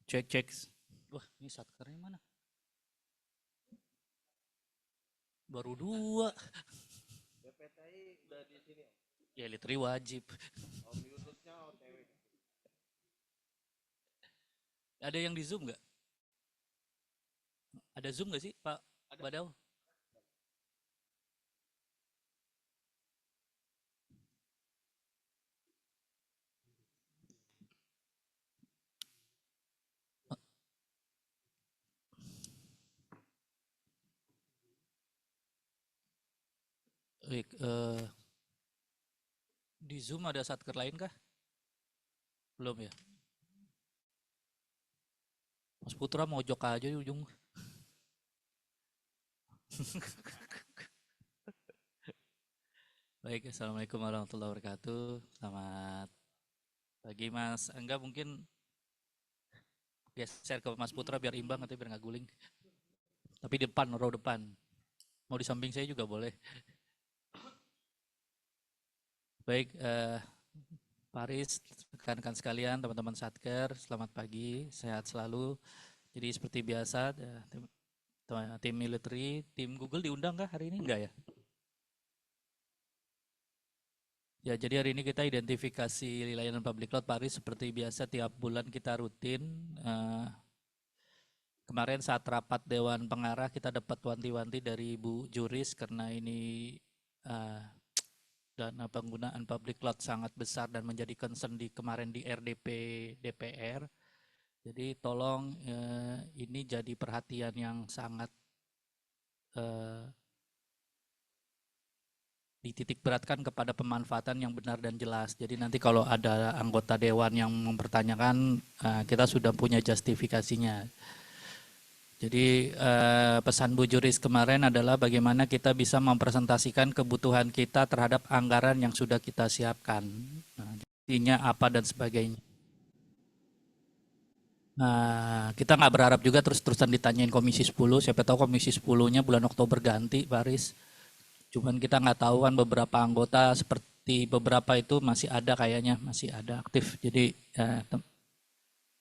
Cek. Wah, ini satkernya mana? Baru 2. BPTI udah di sini. Ya, literally wajib. Om Yunusnya OTW. Ada yang di Zoom nggak? Ada Zoom nggak sih, Pak Badau? Baik, di Zoom ada satker lain kah? Belum ya? Mas Putra mojok aja di ujung. Baik, Assalamualaikum warahmatullahi wabarakatuh. Selamat pagi Mas Angga, mungkin geser ke Mas Putra biar imbang nanti biar nggak guling. Tapi di depan, row depan. Mau di samping saya juga boleh. Baik, Paris, rekan-rekan sekalian, teman-teman Satker, selamat pagi, sehat selalu. Jadi seperti biasa, tim military, tim Google diundang kah hari ini? Enggak ya? Ya, jadi hari ini kita identifikasi layanan public cloud Paris seperti biasa tiap bulan kita rutin. Kemarin saat rapat Dewan Pengarah kita dapat wanti-wanti dari Bu Juris karena ini dana penggunaan public cloud sangat besar dan menjadi concern kemarin di RDP DPR. Jadi tolong ini jadi perhatian yang sangat dititik beratkan kepada pemanfaatan yang benar dan jelas. Jadi nanti kalau ada anggota dewan yang mempertanyakan, kita sudah punya justifikasinya. Jadi pesan Bu Juris kemarin adalah bagaimana kita bisa mempresentasikan kebutuhan kita terhadap anggaran yang sudah kita siapkan. Nah, intinya apa dan sebagainya. Nah, kita nggak berharap juga terus-terusan ditanyain Komisi 10. Siapa tahu Komisi 10-nya bulan Oktober ganti, Paris. Cuman kita nggak tahu kan beberapa anggota seperti beberapa itu masih ada kayaknya, masih ada aktif.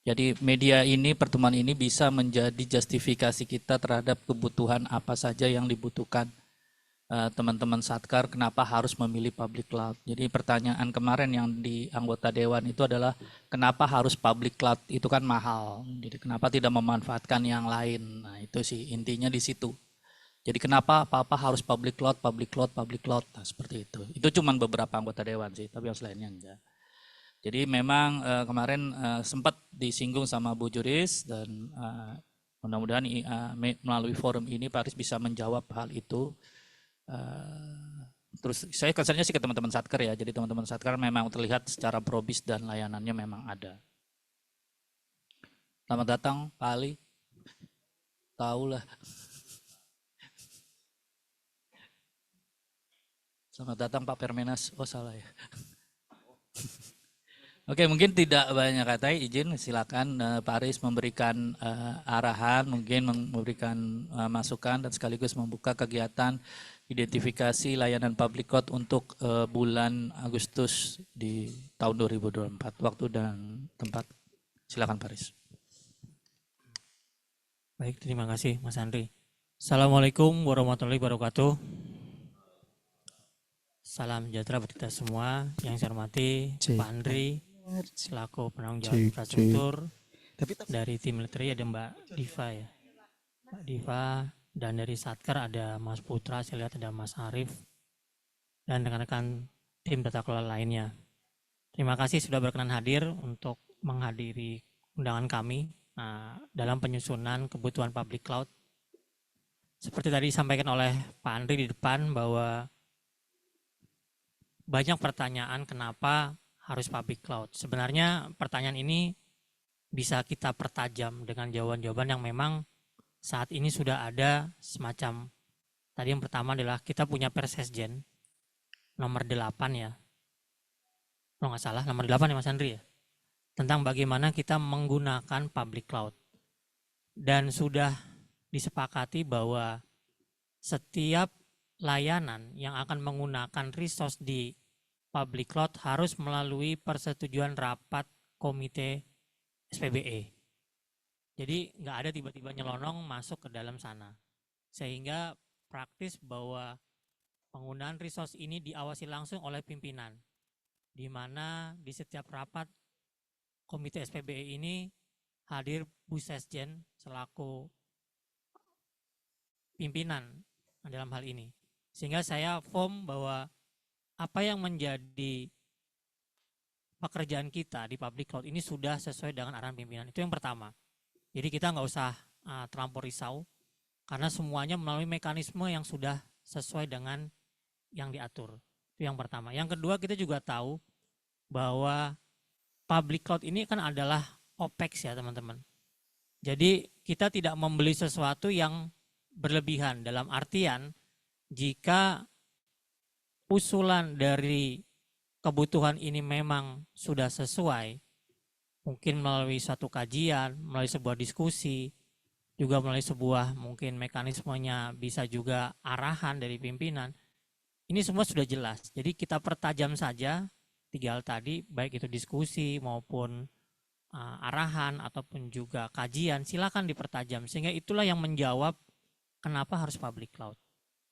Jadi media ini, pertemuan ini bisa menjadi justifikasi kita terhadap kebutuhan apa saja yang dibutuhkan teman-teman Satkar, kenapa harus memilih public cloud. Jadi pertanyaan kemarin yang di anggota dewan itu adalah kenapa harus public cloud, itu kan mahal. Jadi kenapa tidak memanfaatkan yang lain. Nah itu sih intinya di situ. Jadi kenapa apa-apa harus public cloud. Nah seperti itu. Itu cuma beberapa anggota dewan sih, tapi yang selainnya enggak. Jadi memang kemarin sempat disinggung sama Bu Juris dan mudah-mudahan melalui forum ini Paris bisa menjawab hal itu. Terus saya concernnya sih ke teman-teman Satker ya. Jadi teman-teman Satker memang terlihat secara probis dan layanannya memang ada. Selamat datang Pak Ali. Tahu lah. Selamat datang Pak Permenas. Oh salah ya. Oke, mungkin tidak banyak kata, izin silakan Pak Aris memberikan arahan, mungkin memberikan masukan dan sekaligus membuka kegiatan identifikasi layanan public cloud untuk bulan Agustus di tahun 2024. Waktu dan tempat, silakan Pak Aris. Baik, terima kasih Mas Andri. Assalamualaikum warahmatullahi wabarakatuh. Salam sejahtera buat kita semua. Yang saya hormati Pak Andri, selaku penanggung jawab infrastruktur. Dari tim military ada Mbak Diva ya. Mbak Diva, dan dari Satker ada Mas Putra, saya lihat ada Mas Arif, dan rekan-rekan tim tata kelola lainnya. Terima kasih sudah berkenan hadir untuk menghadiri undangan kami dalam penyusunan kebutuhan public cloud. Seperti tadi disampaikan oleh Pak Andri di depan bahwa banyak pertanyaan kenapa harus public cloud. Sebenarnya pertanyaan ini bisa kita pertajam dengan jawaban-jawaban yang memang saat ini sudah ada semacam. Tadi yang pertama adalah kita punya Persesjen nomor 8 ya. Kalau nggak salah nomor 8 ya Mas Andri ya. Tentang bagaimana kita menggunakan public cloud. Dan sudah disepakati bahwa setiap layanan yang akan menggunakan resource di public cloud harus melalui persetujuan rapat komite SPBE. Jadi nggak ada tiba-tiba nyelonong masuk ke dalam sana. Sehingga praktis bahwa penggunaan resource ini diawasi langsung oleh pimpinan, di mana di setiap rapat Komite SPBE ini hadir Bu Sesjen selaku pimpinan dalam hal ini. Sehingga saya firm bahwa apa yang menjadi pekerjaan kita di public cloud ini sudah sesuai dengan arahan pimpinan. Itu yang pertama. Jadi kita nggak usah terlampau risau, karena semuanya melalui mekanisme yang sudah sesuai dengan yang diatur. Itu yang pertama. Yang kedua, kita juga tahu bahwa public cloud ini kan adalah OPEX ya teman-teman. Jadi kita tidak membeli sesuatu yang berlebihan, dalam artian jika usulan dari kebutuhan ini memang sudah sesuai, mungkin melalui suatu kajian, melalui sebuah diskusi, juga melalui sebuah mungkin mekanismenya, bisa juga arahan dari pimpinan, ini semua sudah jelas. Jadi kita pertajam saja 3 hal tadi, baik itu diskusi maupun arahan ataupun juga kajian, silakan dipertajam, sehingga itulah yang menjawab kenapa harus public cloud.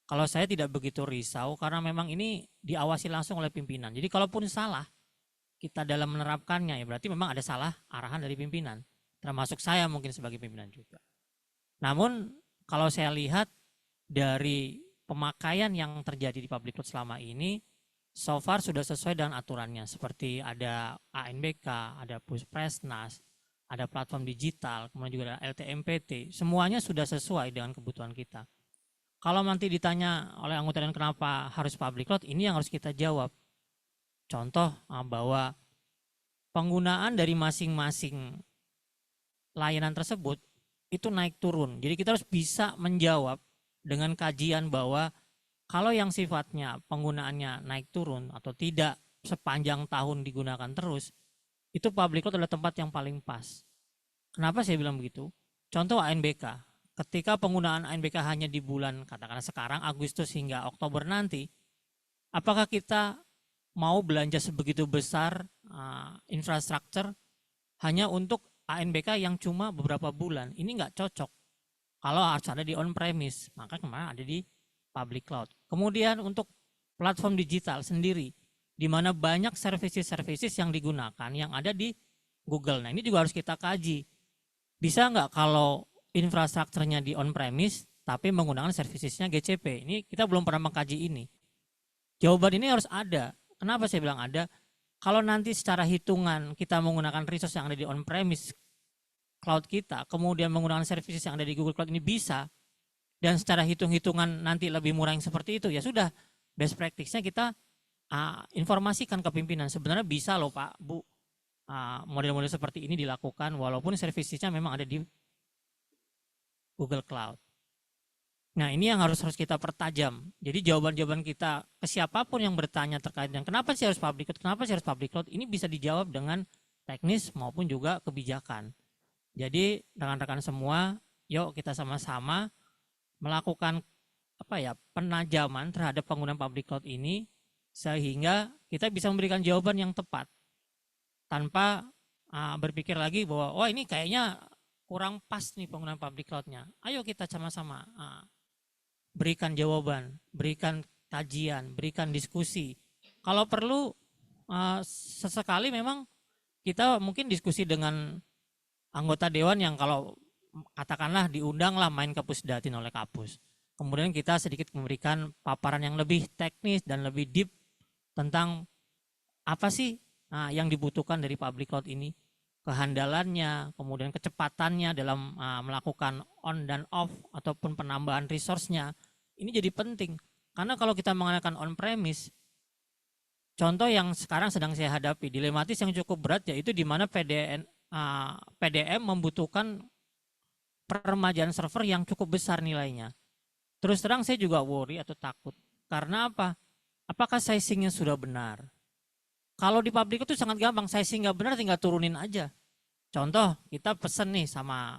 Kalau saya tidak begitu risau, karena memang ini diawasi langsung oleh pimpinan. Jadi kalaupun salah kita dalam menerapkannya, ya berarti memang ada salah arahan dari pimpinan, termasuk saya mungkin sebagai pimpinan juga. Namun kalau saya lihat dari pemakaian yang terjadi di public cloud selama ini, so far sudah sesuai dengan aturannya, seperti ada ANBK, ada Puspresnas, ada platform digital, kemudian juga ada LTMPT, semuanya sudah sesuai dengan kebutuhan kita. Kalau nanti ditanya oleh anggota dan kenapa harus public cloud, ini yang harus kita jawab. Contoh bahwa penggunaan dari masing-masing layanan tersebut itu naik turun. Jadi kita harus bisa menjawab dengan kajian bahwa kalau yang sifatnya penggunaannya naik turun atau tidak sepanjang tahun digunakan terus, itu public cloud adalah tempat yang paling pas. Kenapa saya bilang begitu? Contoh ANBK. Ketika penggunaan ANBK hanya di bulan, katakanlah sekarang Agustus hingga Oktober nanti, apakah kita mau belanja sebegitu besar infrastruktur hanya untuk ANBK yang cuma beberapa bulan? Ini nggak cocok. Kalau harus ada di on-premise, maka kemarin ada di public cloud. Kemudian untuk platform digital sendiri, di mana banyak services-services yang digunakan yang ada di Google. Nah ini juga harus kita kaji. Bisa nggak kalau infrastrukturnya di on-premise, tapi menggunakan servicesnya GCP? Ini kita belum pernah mengkaji ini. Jawaban ini harus ada. Kenapa saya bilang ada? Kalau nanti secara hitungan kita menggunakan resource yang ada di on-premise cloud kita, kemudian menggunakan services yang ada di Google Cloud ini bisa, dan secara hitung-hitungan nanti lebih murah yang seperti itu, ya sudah, best practice-nya kita informasikan ke pimpinan. Sebenarnya bisa loh Pak, Bu, model-model seperti ini dilakukan walaupun servicesnya memang ada di Google Cloud. Nah ini yang harus kita pertajam. Jadi jawaban-jawaban kita ke siapapun yang bertanya terkait dengan kenapa sih harus public cloud, kenapa sih harus public cloud, ini bisa dijawab dengan teknis maupun juga kebijakan. Jadi rekan-rekan semua, yuk kita sama-sama melakukan penajaman terhadap penggunaan public cloud ini, sehingga kita bisa memberikan jawaban yang tepat tanpa berpikir lagi bahwa oh ini kayaknya kurang pas nih penggunaan public cloud-nya. Ayo kita sama-sama berikan jawaban, berikan kajian, berikan diskusi. Kalau perlu sesekali memang kita mungkin diskusi dengan anggota dewan yang kalau katakanlah diundanglah main ke Pusdatin oleh Kapus. Kemudian kita sedikit memberikan paparan yang lebih teknis dan lebih deep tentang apa sih yang dibutuhkan dari public cloud ini, kehandalannya, kemudian kecepatannya dalam melakukan on dan off ataupun penambahan resource-nya. Ini jadi penting karena kalau kita menggunakan on-premise, contoh yang sekarang sedang saya hadapi, dilematis yang cukup berat yaitu di mana PDM membutuhkan peremajaan server yang cukup besar nilainya. Terus terang saya juga worry atau takut. Karena apa? Apakah sizingnya sudah benar? Kalau di public itu sangat gampang, sizing nggak benar tinggal turunin aja. Contoh, kita pesen nih sama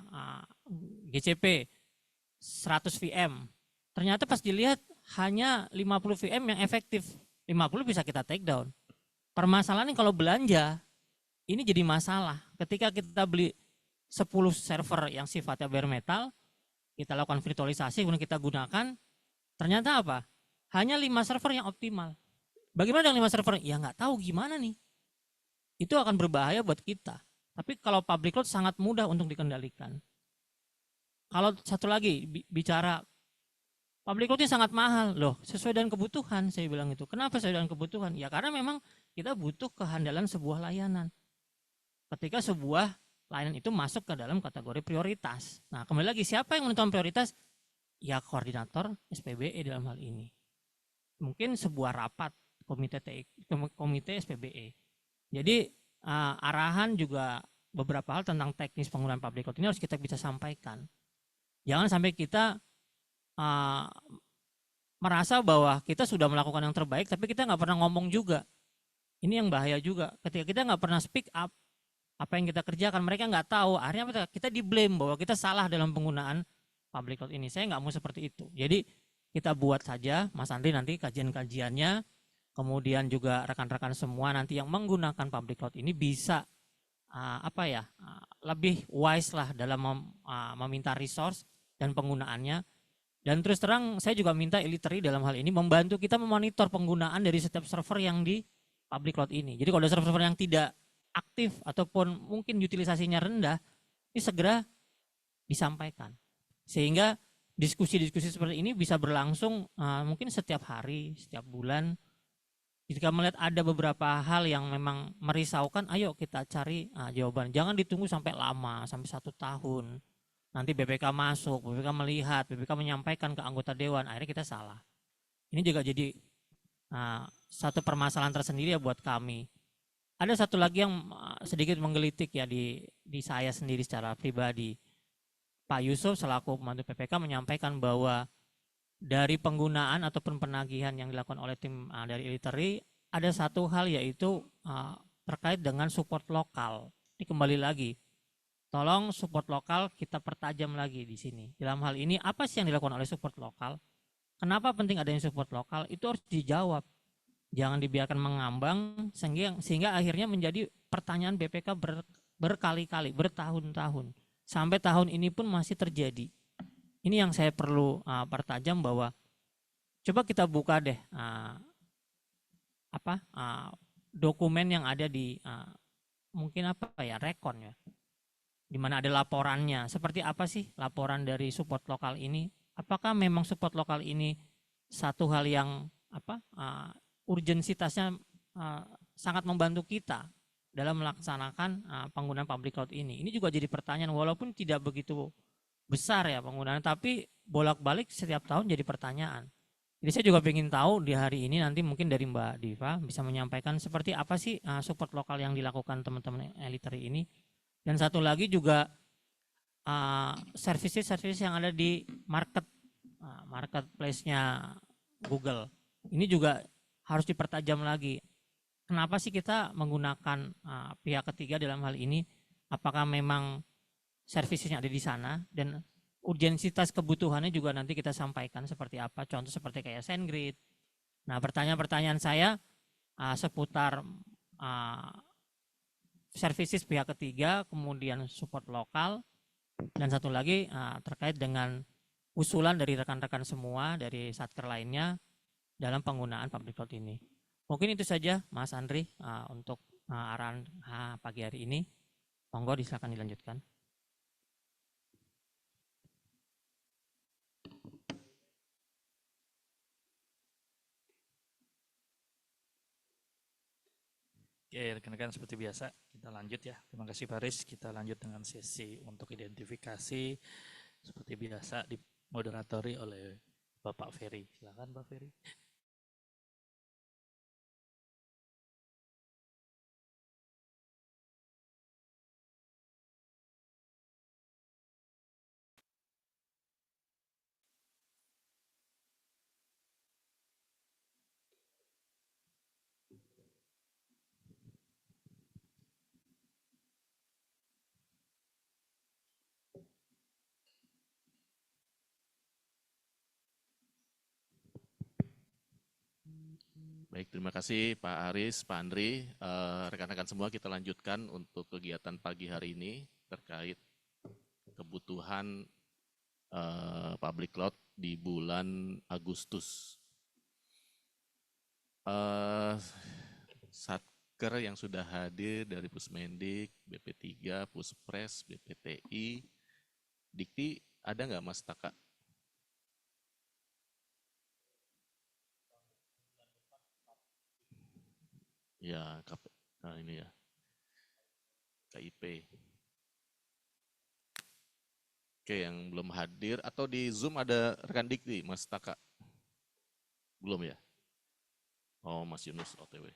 GCP 100 VM. Ternyata pas dilihat hanya 50 VM yang efektif. 50 bisa kita take down. Permasalahannya kalau belanja, ini jadi masalah. Ketika kita beli 10 server yang sifatnya bare metal, kita lakukan virtualisasi, kemudian kita gunakan, ternyata apa? Hanya 5 server yang optimal. Bagaimana dengan 5 server? Ya nggak tahu gimana nih. Itu akan berbahaya buat kita. Tapi kalau public cloud sangat mudah untuk dikendalikan. Kalau satu lagi bicara public cloud ini sangat mahal loh, sesuai dengan kebutuhan saya bilang itu. Kenapa sesuai dengan kebutuhan? Ya karena memang kita butuh kehandalan sebuah layanan. Ketika sebuah layanan itu masuk ke dalam kategori prioritas. Nah, kembali lagi siapa yang menentukan prioritas? Ya koordinator SPBE dalam hal ini. Mungkin sebuah rapat komite SPBE. Jadi arahan juga beberapa hal tentang teknis penggunaan public cloud ini harus kita bisa sampaikan. Jangan sampai kita merasa bahwa kita sudah melakukan yang terbaik, tapi kita nggak pernah ngomong juga. Ini yang bahaya juga. Ketika kita nggak pernah speak up, apa yang kita kerjakan, mereka nggak tahu. Akhirnya kita di-blame bahwa kita salah dalam penggunaan public cloud ini. Saya nggak mau seperti itu. Jadi kita buat saja, Mas Andri nanti kajian-kajiannya, kemudian juga rekan-rekan semua nanti yang menggunakan public cloud ini bisa lebih wise lah dalam meminta resource dan penggunaannya. Dan terus terang saya juga minta Elitery dalam hal ini membantu kita memonitor penggunaan dari setiap server yang di public cloud ini. Jadi kalau ada server-server yang tidak aktif ataupun mungkin utilisasinya rendah, ini segera disampaikan. Sehingga diskusi-diskusi seperti ini bisa berlangsung mungkin setiap hari, setiap bulan. Jika melihat ada beberapa hal yang memang merisaukan, ayo kita cari jawaban. Jangan ditunggu sampai lama, sampai 1 tahun. Nanti BPK masuk, BPK melihat, BPK menyampaikan ke anggota dewan, akhirnya kita salah. Ini juga jadi satu permasalahan tersendiri ya buat kami. Ada satu lagi yang sedikit menggelitik ya di saya sendiri secara pribadi. Pak Yusuf selaku pembantu PPK menyampaikan bahwa dari penggunaan ataupun penagihan yang dilakukan oleh tim dari Elitery, ada satu hal yaitu terkait dengan support lokal. Ini kembali lagi, tolong support lokal kita pertajam lagi di sini. Dalam hal ini apa sih yang dilakukan oleh support lokal? Kenapa penting adanya support lokal? Itu harus dijawab. Jangan dibiarkan mengambang sehingga akhirnya menjadi pertanyaan BPK berkali-kali, bertahun-tahun. Sampai tahun ini pun masih terjadi. Ini yang saya perlu pertajam bahwa coba kita buka deh dokumen yang ada di mungkin rekon ya, di mana ada laporannya. Seperti apa sih laporan dari support lokal ini? Apakah memang support lokal ini satu hal yang urgensitasnya sangat membantu kita dalam melaksanakan penggunaan public cloud ini? Ini juga jadi pertanyaan, walaupun tidak begitu besar ya penggunaan, tapi bolak-balik setiap tahun jadi pertanyaan. Jadi saya juga ingin tahu di hari ini nanti mungkin dari Mbak Diva bisa menyampaikan seperti apa sih support lokal yang dilakukan teman-teman Elitery ini. Dan satu lagi juga services yang ada di marketplace-nya Google. Ini juga harus dipertajam lagi. Kenapa sih kita menggunakan pihak ketiga dalam hal ini? Apakah memang servicesnya ada di sana, dan urgensitas kebutuhannya juga nanti kita sampaikan seperti apa, contoh seperti kayak SendGrid. Nah, pertanyaan-pertanyaan saya seputar services pihak ketiga, kemudian support lokal, dan satu lagi terkait dengan usulan dari rekan-rekan semua dari satker lainnya dalam penggunaan public cloud ini. Mungkin itu saja Mas Andri untuk arahan pagi hari ini. Monggo silakan dilanjutkan. Oke, rekan-rekan, seperti biasa kita lanjut ya. Terima kasih Faris. Kita lanjut dengan sesi untuk identifikasi seperti biasa dimoderatori oleh Bapak Ferry. Silakan Pak Ferry. Baik, terima kasih Pak Aris, Pak Andri. Rekan-rekan semua, kita lanjutkan untuk kegiatan pagi hari ini terkait kebutuhan public cloud di bulan Agustus. Satker yang sudah hadir dari Pusmendik, BP3, Puspres, BPTI, Dikti, ada nggak Mas Taka? Ya, nah ini ya, KIP. Oke, yang belum hadir atau di Zoom ada rekan Dikti, Mas Taka? Belum ya? Oh, Mas Yunus OTW.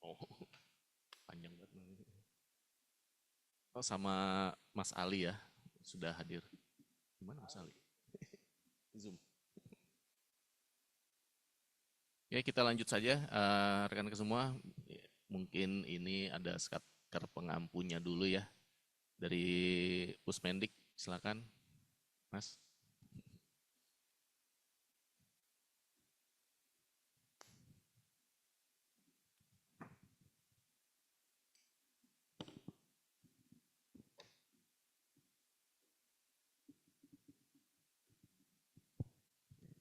Oh, panjang banget. Oh, sama Mas Ali ya, sudah hadir. Gimana Mas Ali? Zoom. Oke, kita lanjut saja, rekan-rekan semua. Mungkin ini ada Satker pengampunya dulu ya. Dari Pusmendik, silakan, Mas.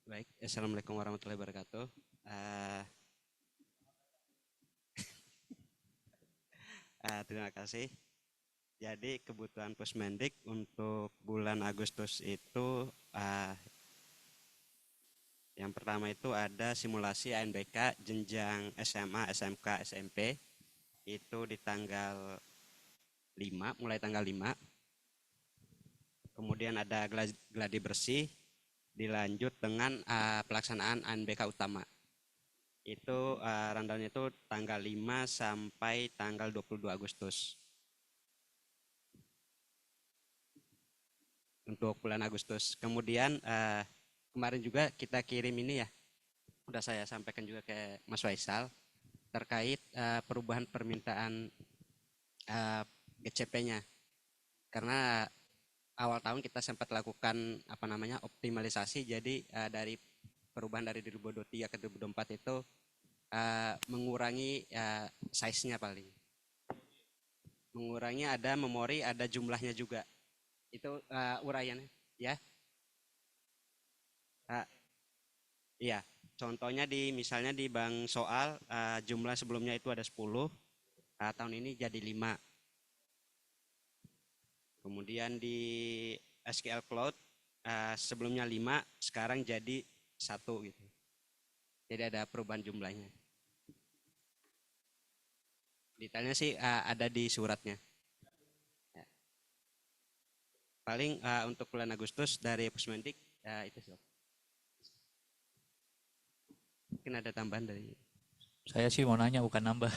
Baik, Assalamualaikum warahmatullahi wabarakatuh. Terima kasih. Jadi kebutuhan Pusmendik untuk bulan Agustus itu yang pertama itu ada simulasi ANBK jenjang SMA, SMK, SMP itu di tanggal 5, mulai tanggal 5. Kemudian ada gladi bersih dilanjut dengan pelaksanaan ANBK utama. Itu rundown itu tanggal 5 sampai tanggal 22 Agustus. Untuk bulan Agustus. Kemudian kemarin juga kita kirim ini ya, udah saya sampaikan juga ke Mas Faisal terkait perubahan permintaan GCP-nya. Karena awal tahun kita sempat lakukan optimalisasi, jadi dari perubahan dari 2023 ke 2024 itu mengurangi size-nya paling. Mengurangi ada memori, ada jumlahnya juga. Itu uraiannya ya. Iya, contohnya misalnya di bank soal jumlah sebelumnya itu ada 10, tahun ini jadi 5. Kemudian di SQL Cloud sebelumnya 5, sekarang jadi 1 gitu. Jadi ada perubahan jumlahnya. Detailnya sih ada di suratnya. Ya. Paling untuk bulan Agustus dari Pusmendik itu sih. Mungkin ada tambahan dari. Saya sih mau nanya bukan nambah.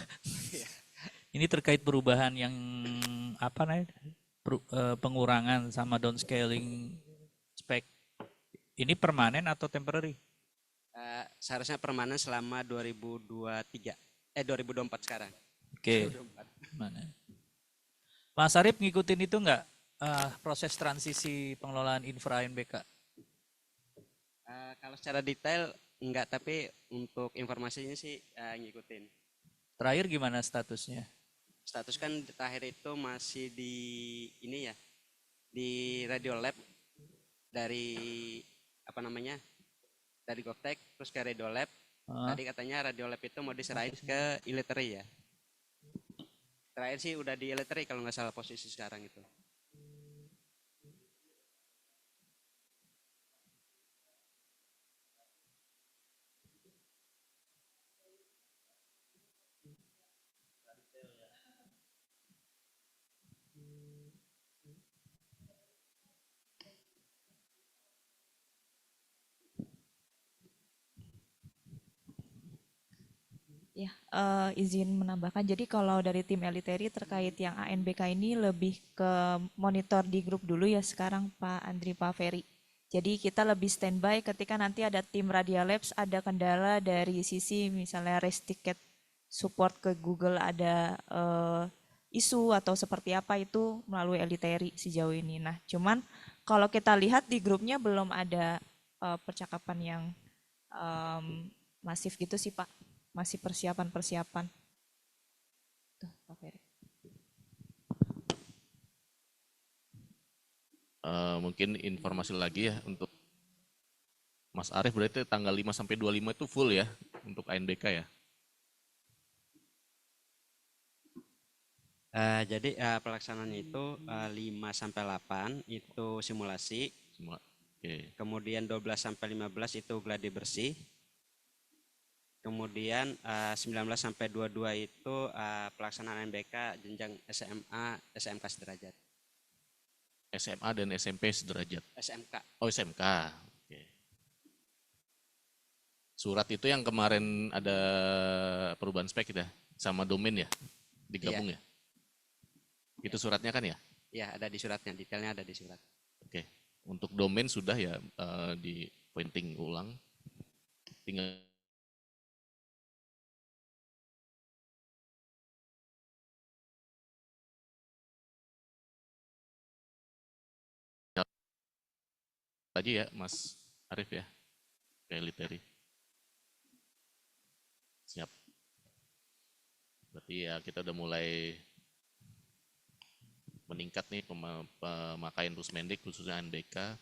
Ini terkait perubahan yang pengurangan sama downscaling spek. Ini permanen atau temporary? Seharusnya permanen selama 2024 sekarang. Oke. Mana? Mas Arif ngikutin itu enggak proses transisi pengelolaan infra NBK? Kalau secara detail enggak, tapi untuk informasinya sih ngikutin. Terakhir gimana statusnya? Status kan terakhir itu masih di ini ya, di Radio Lab dari dari GovTech terus ke Radio Lab. Tadi katanya Radio Lab itu mau diserahin ke Ilitery ya. Terakhir sih udah di Ilitery kalau nggak salah posisi sekarang itu. Ya, izin menambahkan. Jadi kalau dari tim Eliteri terkait yang ANBK ini lebih ke monitor di grup dulu ya sekarang Pak Andri, Pak Ferry. Jadi kita lebih standby ketika nanti ada tim Radia Labs ada kendala dari sisi misalnya race ticket support ke Google ada isu atau seperti apa itu melalui Eliteri sejauh ini. Nah, cuman kalau kita lihat di grupnya belum ada percakapan yang masif gitu sih Pak. Masih persiapan-persiapan. Tuh, Pak Ferry. Mungkin informasi lagi ya untuk Mas Arief, berarti tanggal 5 sampai 25 itu full ya untuk ANBK ya? Jadi pelaksanaannya itu 5 sampai 8 itu simulasi, Oke. kemudian 12 sampai 15 itu gladi bersih, kemudian 19 sampai 22 itu pelaksanaan NBK jenjang SMA, SMK sederajat. SMA dan SMP sederajat. SMK. Oh, SMK. Oke. Surat itu yang kemarin ada perubahan spek ya, sama domain ya, digabung ya? Itu suratnya kan ya? Ya, ada di suratnya, detailnya ada di surat. Oke. Untuk domain sudah ya di pointing ulang. Tinggal tadi ya Mas Arief ya, ke Literi. Siap. Berarti ya kita udah mulai meningkat nih pemakaian Rusmendik khususnya ANBK,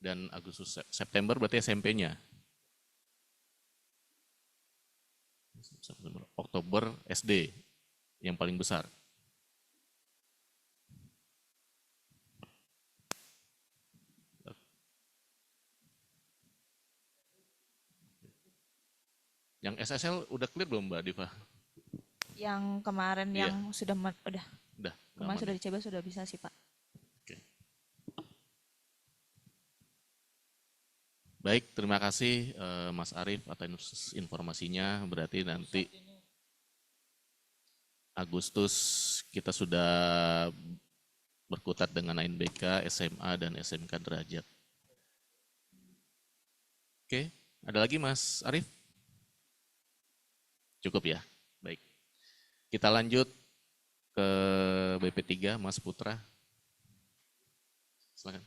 dan Agustus September berarti SMP-nya. Oktober SD yang paling besar. Yang SSL udah clear belum Mbak Diva? Yang kemarin Iya. yang sudah Udah. kemarin aman sudah ya? dicoba sudah bisa sih Pak. Oke. Baik, terima kasih Mas Arief atas informasinya. Berarti nanti Agustus kita sudah berkutat dengan ANBK, SMA, dan SMK derajat. Oke, ada lagi Mas Arief? Cukup ya? Baik. Kita lanjut ke BP3, Mas Putra. Silakan.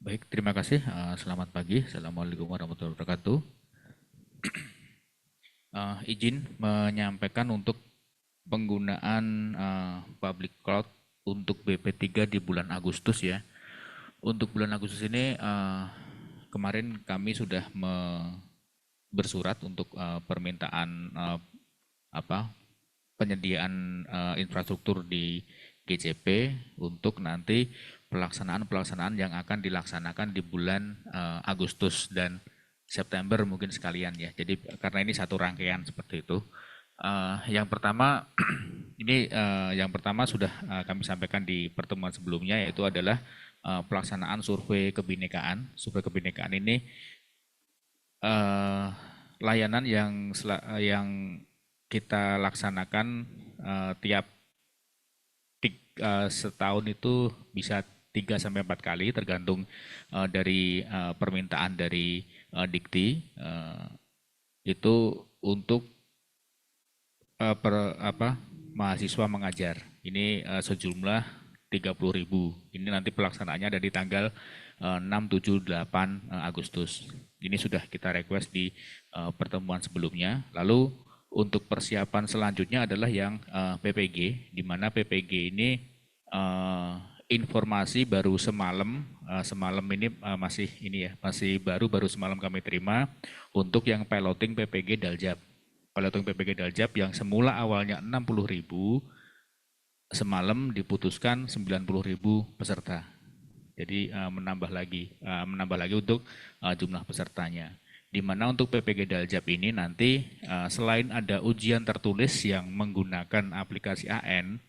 Baik, terima kasih. Selamat pagi. Assalamualaikum warahmatullahi wabarakatuh. Izin menyampaikan untuk penggunaan public cloud untuk BP3 di bulan Agustus ya. Untuk bulan Agustus ini kemarin kami sudah bersurat untuk permintaan penyediaan infrastruktur di GCP untuk nanti pelaksanaan yang akan dilaksanakan di bulan Agustus dan September mungkin sekalian ya. Jadi karena ini satu rangkaian seperti itu. Yang pertama yang pertama sudah kami sampaikan di pertemuan sebelumnya, yaitu adalah pelaksanaan survei kebinekaan. Survei kebinekaan ini layanan yang kita laksanakan tiap setahun itu bisa 3-4 kali tergantung dari permintaan dari Dikti, itu untuk mahasiswa mengajar. Ini sejumlah 30.000. Ini nanti pelaksanaannya ada di tanggal 6, 7, 8 Agustus. Ini sudah kita request di pertemuan sebelumnya. Lalu untuk persiapan selanjutnya adalah yang PPG, di mana PPG ini informasi baru semalam ini masih baru semalam kami terima untuk yang piloting PPG Daljab. Piloting PPG Daljab yang semula awalnya 60.000, semalam diputuskan 90.000 peserta. Jadi menambah lagi untuk jumlah pesertanya. Di mana untuk PPG Daljab ini nanti selain ada ujian tertulis yang menggunakan aplikasi AN,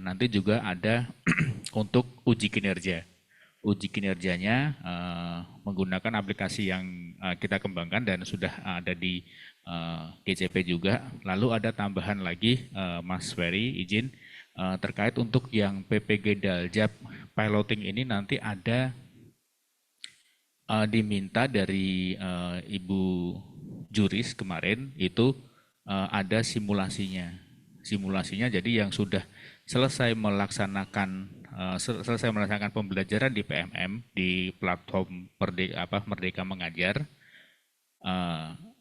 nanti juga ada untuk uji kinerja. Uji kinerjanya menggunakan aplikasi yang kita kembangkan dan sudah ada di GCP juga. Lalu ada tambahan lagi, Mas Ferry izin, terkait untuk yang PPG Daljab piloting ini nanti ada diminta dari Ibu Juris kemarin itu ada simulasinya. Simulasinya jadi yang sudah selesai melaksanakan pembelajaran di PMM di platform Merdeka Mengajar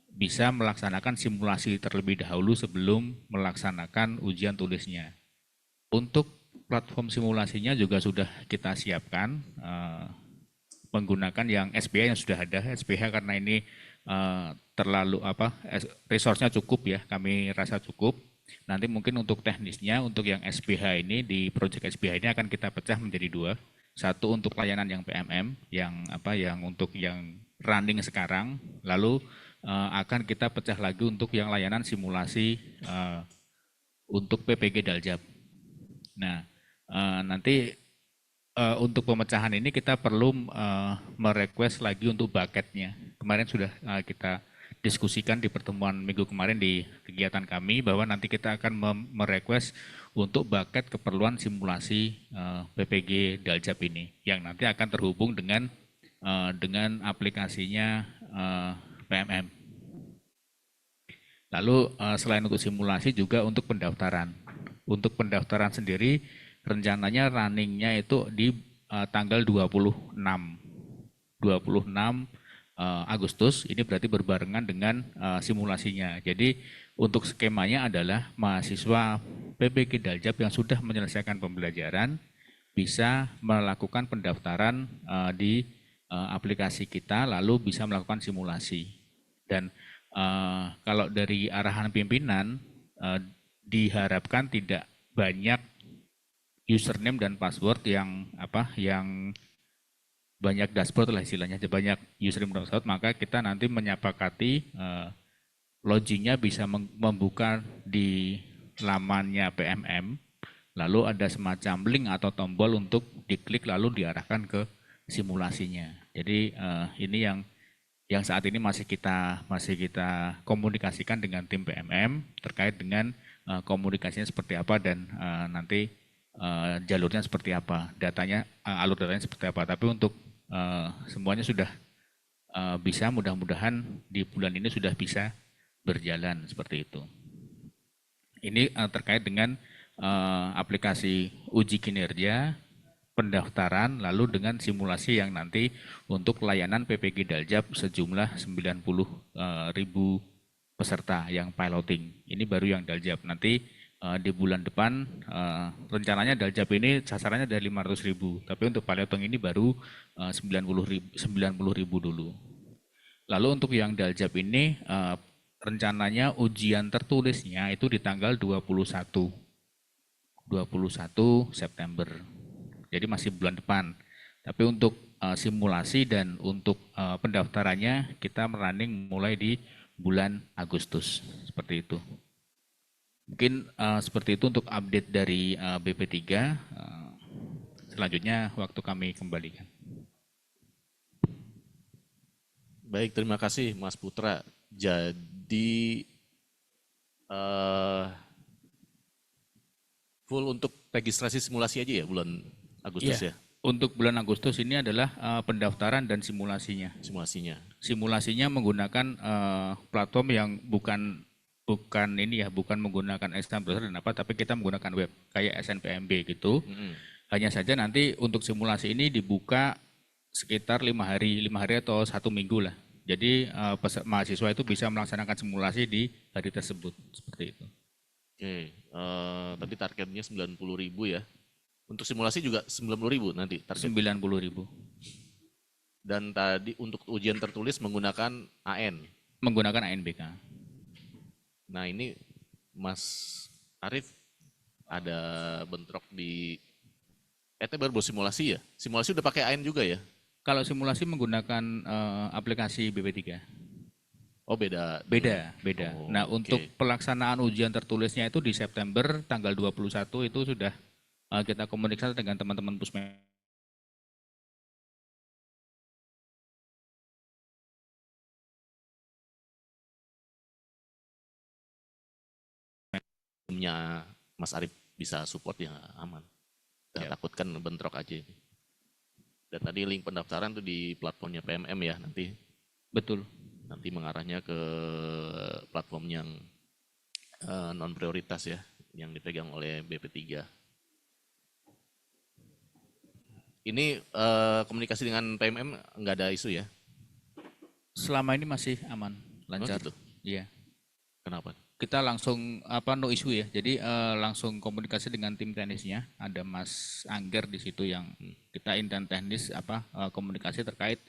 bisa melaksanakan simulasi terlebih dahulu sebelum melaksanakan ujian tulisnya. Untuk platform simulasinya juga sudah kita siapkan menggunakan yang SPH yang sudah ada. SPH karena ini terlalu resource-nya cukup ya, kami rasa cukup. Nanti mungkin untuk teknisnya, untuk yang SPH ini di project SPH ini akan kita pecah menjadi dua. Satu untuk layanan yang PMM, yang untuk yang running sekarang, lalu akan kita pecah lagi untuk yang layanan simulasi untuk PPG Daljab. Nah, nanti untuk pemecahan ini kita perlu merequest lagi untuk bucketnya. Kemarin sudah kita diskusikan di pertemuan minggu kemarin di kegiatan kami bahwa nanti kita akan merequest untuk bucket keperluan simulasi PPG Daljab ini yang nanti akan terhubung dengan aplikasinya PMM. Lalu selain untuk simulasi juga untuk pendaftaran. Untuk pendaftaran sendiri rencananya runningnya itu di tanggal 26 Agustus, ini berarti berbarengan dengan simulasinya. Jadi untuk skemanya adalah mahasiswa PPG Daljab yang sudah menyelesaikan pembelajaran bisa melakukan pendaftaran di aplikasi kita, lalu bisa melakukan simulasi. Dan kalau dari arahan pimpinan diharapkan tidak banyak username dan password yang banyak dashboard lah istilahnya, banyak username dan password, maka kita nanti menyepakati login-nya bisa membuka di lamannya PMM, lalu ada semacam link atau tombol untuk diklik lalu diarahkan ke simulasinya. Jadi ini yang saat ini masih kita komunikasikan dengan tim PMM terkait dengan komunikasinya seperti apa dan nanti jalurnya seperti apa, alur datanya seperti apa. Tapi untuk semuanya sudah bisa, mudah-mudahan di bulan ini sudah bisa berjalan seperti itu. Ini terkait dengan aplikasi uji kinerja, pendaftaran, lalu dengan simulasi yang nanti untuk layanan PPG Daljab sejumlah 90.000 peserta yang piloting. Ini baru yang Daljab. Nanti di bulan depan rencananya Daljab ini sasarannya dari 500.000, tapi untuk piloting ini baru 90.000 dulu. Lalu untuk yang Daljab ini rencananya ujian tertulisnya itu di tanggal 21 September. Jadi masih bulan depan. Tapi untuk simulasi dan untuk pendaftarannya kita running mulai di bulan Agustus, seperti itu. Mungkin seperti itu untuk update dari BP3. Selanjutnya waktu kami kembalikan. Baik, terima kasih Mas Putra. Jadi full untuk registrasi simulasi aja ya bulan Agustus ya? Untuk bulan Agustus ini adalah pendaftaran dan simulasinya. Simulasinya menggunakan platform yang bukan menggunakan external browser dan tapi kita menggunakan web kayak SNPMB gitu. Hanya saja nanti untuk simulasi ini dibuka sekitar 5 hari atau 1 minggu lah. Jadi mahasiswa itu bisa melaksanakan simulasi di hari tersebut, seperti itu. Oke, tadi targetnya 90.000 ya. Untuk simulasi juga 90.000 nanti target. 90.000. Dan tadi untuk ujian tertulis menggunakan AN. Menggunakan ANBK. Nah ini Mas Arief ada bentrok di baru simulasi ya? Simulasi udah pakai AN juga ya? Kalau simulasi menggunakan aplikasi BP3. Oh beda? Beda. Oh, nah untuk pelaksanaan ujian tertulisnya itu di September tanggal 21 itu sudah kita komunikasi dengan teman-teman Pusmen timnya Mas Arif bisa support ya aman. Kita takutkan bentrok aja ini. Dan tadi link pendaftaran tuh di platformnya PMM ya nanti. Betul. Nanti mengarahnya ke platform yang non prioritas ya, yang dipegang oleh BP3. Ini komunikasi dengan PMM nggak ada isu ya? Selama ini masih aman, lancar. gitu? Iya. Kenapa? Kita langsung no issue ya. Jadi langsung komunikasi dengan tim teknisnya. Ada Mas Angger di situ yang kita intent teknis komunikasi terkait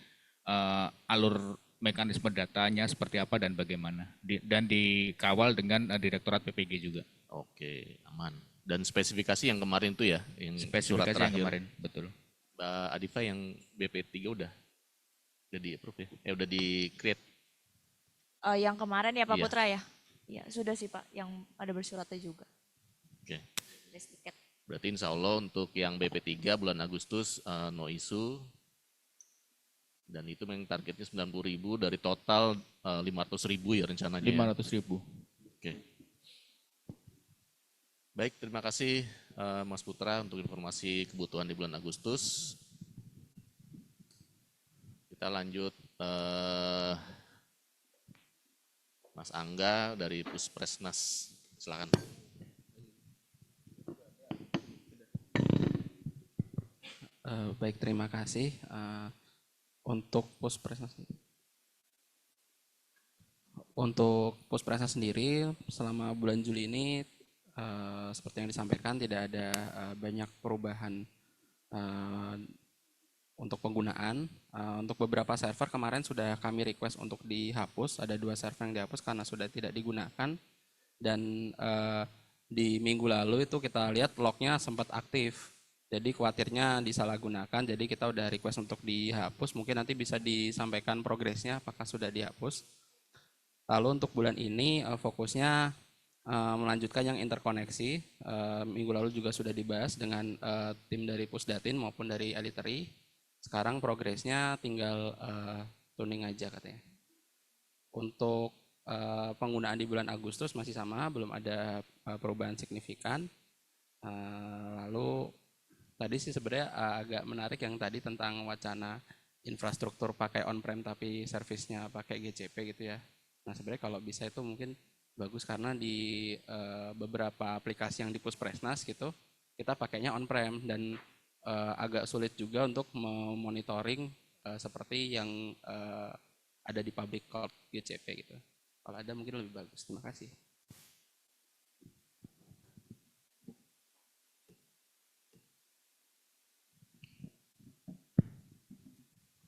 alur mekanisme datanya seperti apa dan bagaimana. Dan dikawal dengan Direktorat PPG juga. Oke, aman. Dan spesifikasi yang kemarin tuh ya, yang surat Spesifikasi yang terakhir. kemarin, betul. Mbak Adifa yang BP3 udah di approve ya? Udah di create. Yang kemarin ya Pak Iya. Putra ya? Ya sudah sih Pak, yang ada bersuratnya juga. Oke. List tiket. Berarti insya Allah untuk yang BP3 bulan Agustus no issue. Dan itu memang targetnya 90.000 dari total 500.000 ya rencananya. 500.000. Oke. Baik, terima kasih Mas Putra untuk informasi kebutuhan di bulan Agustus. Kita lanjut Mas Angga dari Puspresnas. Silakan. Baik, terima kasih. Untuk Puspresnas sendiri selama bulan Juli ini seperti yang disampaikan tidak ada banyak perubahan untuk penggunaan. Untuk beberapa server kemarin sudah kami request untuk dihapus. Ada 2 server yang dihapus karena sudah tidak digunakan. Dan di minggu lalu itu kita lihat lognya sempat aktif. Jadi khawatirnya disalahgunakan. Jadi kita udah request untuk dihapus. Mungkin nanti bisa disampaikan progresnya apakah sudah dihapus. Lalu untuk bulan ini fokusnya melanjutkan yang interkoneksi. Minggu lalu juga sudah dibahas dengan tim dari Pusdatin maupun dari Elitery. Sekarang progresnya tinggal tuning aja katanya. Untuk penggunaan di bulan Agustus masih sama, belum ada perubahan signifikan. Lalu tadi sih sebenarnya agak menarik yang tadi tentang wacana infrastruktur pakai on-prem tapi servisnya pakai GCP gitu ya. Nah sebenarnya kalau bisa itu mungkin bagus karena di beberapa aplikasi yang di Puspresnas gitu kita pakainya on-prem dan agak sulit juga untuk memonitoring seperti yang ada di public cloud GCP gitu. Kalau ada mungkin lebih bagus. Terima kasih.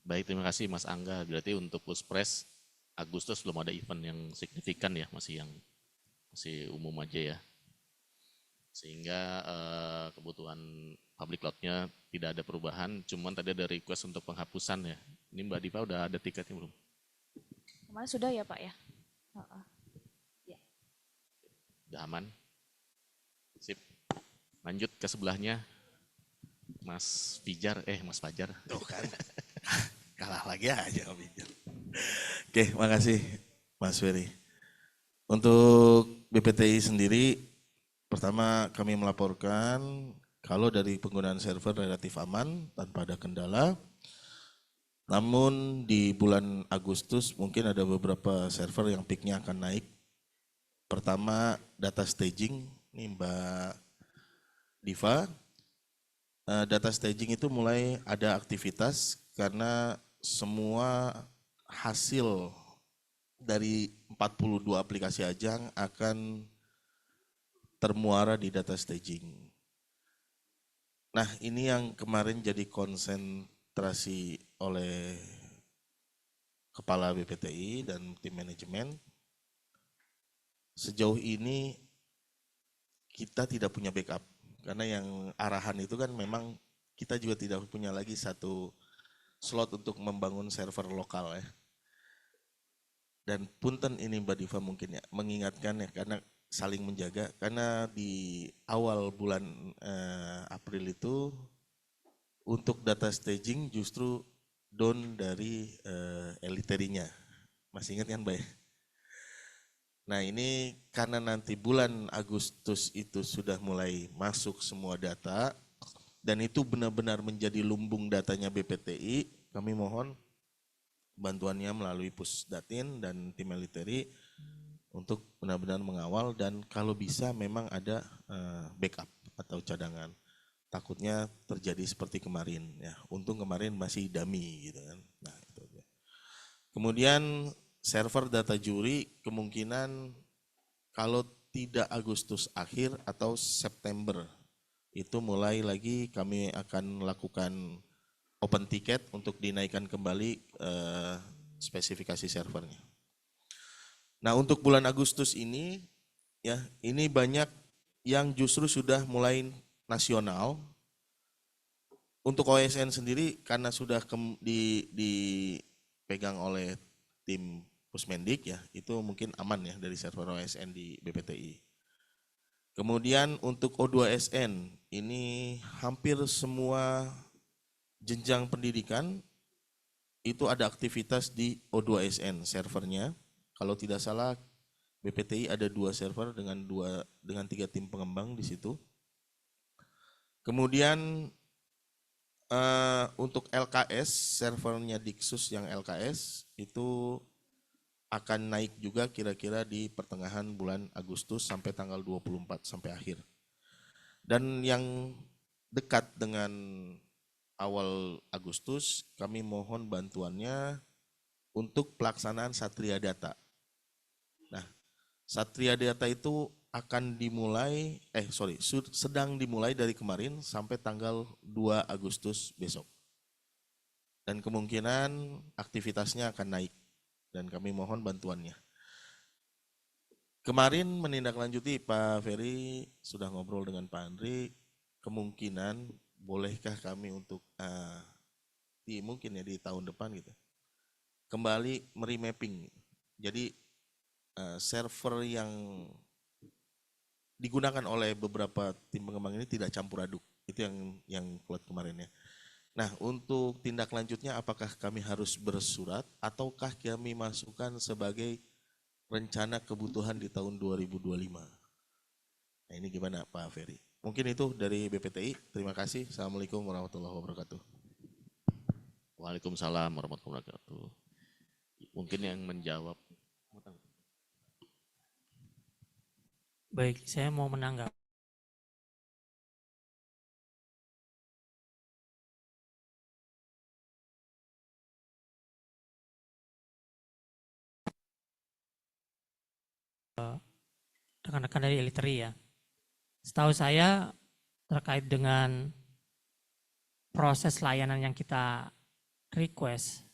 Baik, terima kasih Mas Angga. Berarti untuk Puspres Agustus belum ada event yang signifikan ya, masih umum aja ya. Sehingga kebutuhan public cloud-nya tidak ada perubahan, cuman tadi ada request untuk penghapusan ya. Ini Mbak Diva udah ada tiketnya belum? Kemarin sudah ya Pak ya? Ya. Udah aman? Sip. Lanjut ke sebelahnya. Mas Fajar. Tuh kan, kalah lagi aja Om Ijar. Oke, makasih Mas Ferry. Untuk BPTI sendiri, pertama kami melaporkan kalau dari penggunaan server relatif aman tanpa ada kendala. Namun di bulan Agustus mungkin ada beberapa server yang peaknya akan naik. Pertama data staging, ini Mbak Diva. Data staging itu mulai ada aktivitas karena semua hasil dari 42 aplikasi Ajang akan termuara di data staging. Nah ini yang kemarin jadi konsentrasi oleh Kepala BPTI dan tim manajemen. Sejauh ini kita tidak punya backup. Karena yang arahan itu kan memang kita juga tidak punya lagi satu slot untuk membangun server lokal ya. Dan punten ini Mbak Diva mungkin ya mengingatkan ya karena saling menjaga. Karena di awal bulan April itu untuk data staging justru down dari Elitery-nya. Masih ingat kan Mbak ya? Nah ini karena nanti bulan Agustus itu sudah mulai masuk semua data dan itu benar-benar menjadi lumbung datanya BPTI, kami mohon bantuannya melalui Pusdatin dan tim militeri untuk benar-benar mengawal dan kalau bisa memang ada backup atau cadangan. Takutnya terjadi seperti kemarin ya. Untung kemarin masih dummy gitu kan. Nah, itu aja. Kemudian server data juri kemungkinan kalau tidak Agustus akhir atau September itu mulai lagi kami akan lakukan open ticket untuk dinaikkan kembali spesifikasi servernya. Nah untuk bulan Agustus ini ya ini banyak yang justru sudah mulai nasional. Untuk OSN sendiri karena sudah dipegang oleh tim Pusmendik ya, itu mungkin aman ya dari server OSN di BPTI. Kemudian untuk O2SN ini hampir semua jenjang pendidikan itu ada aktivitas di O2SN servernya. Kalau tidak salah BPTI ada 2 server dengan 3 tim pengembang di situ. Kemudian untuk LKS, servernya Diksus yang LKS itu akan naik juga kira-kira di pertengahan bulan Agustus sampai tanggal 24 sampai akhir. Dan yang dekat dengan awal Agustus kami mohon bantuannya untuk pelaksanaan Satria Data. Nah, Satria Data itu akan dimulai, sedang dimulai dari kemarin sampai tanggal 2 Agustus besok. Dan kemungkinan aktivitasnya akan naik dan kami mohon bantuannya. Kemarin menindaklanjuti Pak Ferry sudah ngobrol dengan Pak Andri, kemungkinan bolehkah kami untuk mungkin ya di tahun depan gitu, kembali meremapping. Jadi server yang digunakan oleh beberapa tim pengembang ini tidak campur aduk. Itu yang kuat kemarin ya. Nah, untuk tindak lanjutnya apakah kami harus bersurat ataukah kami masukkan sebagai rencana kebutuhan di tahun 2025? Nah, ini gimana Pak Ferry? Mungkin itu dari BPTI. Terima kasih. Assalamualaikum warahmatullahi wabarakatuh. Waalaikumsalam warahmatullahi wabarakatuh. Mungkin yang menjawab. Baik, saya mau menanggapi. Rekan-rekan dari Eliteri ya. Setahu saya terkait dengan proses layanan yang kita request,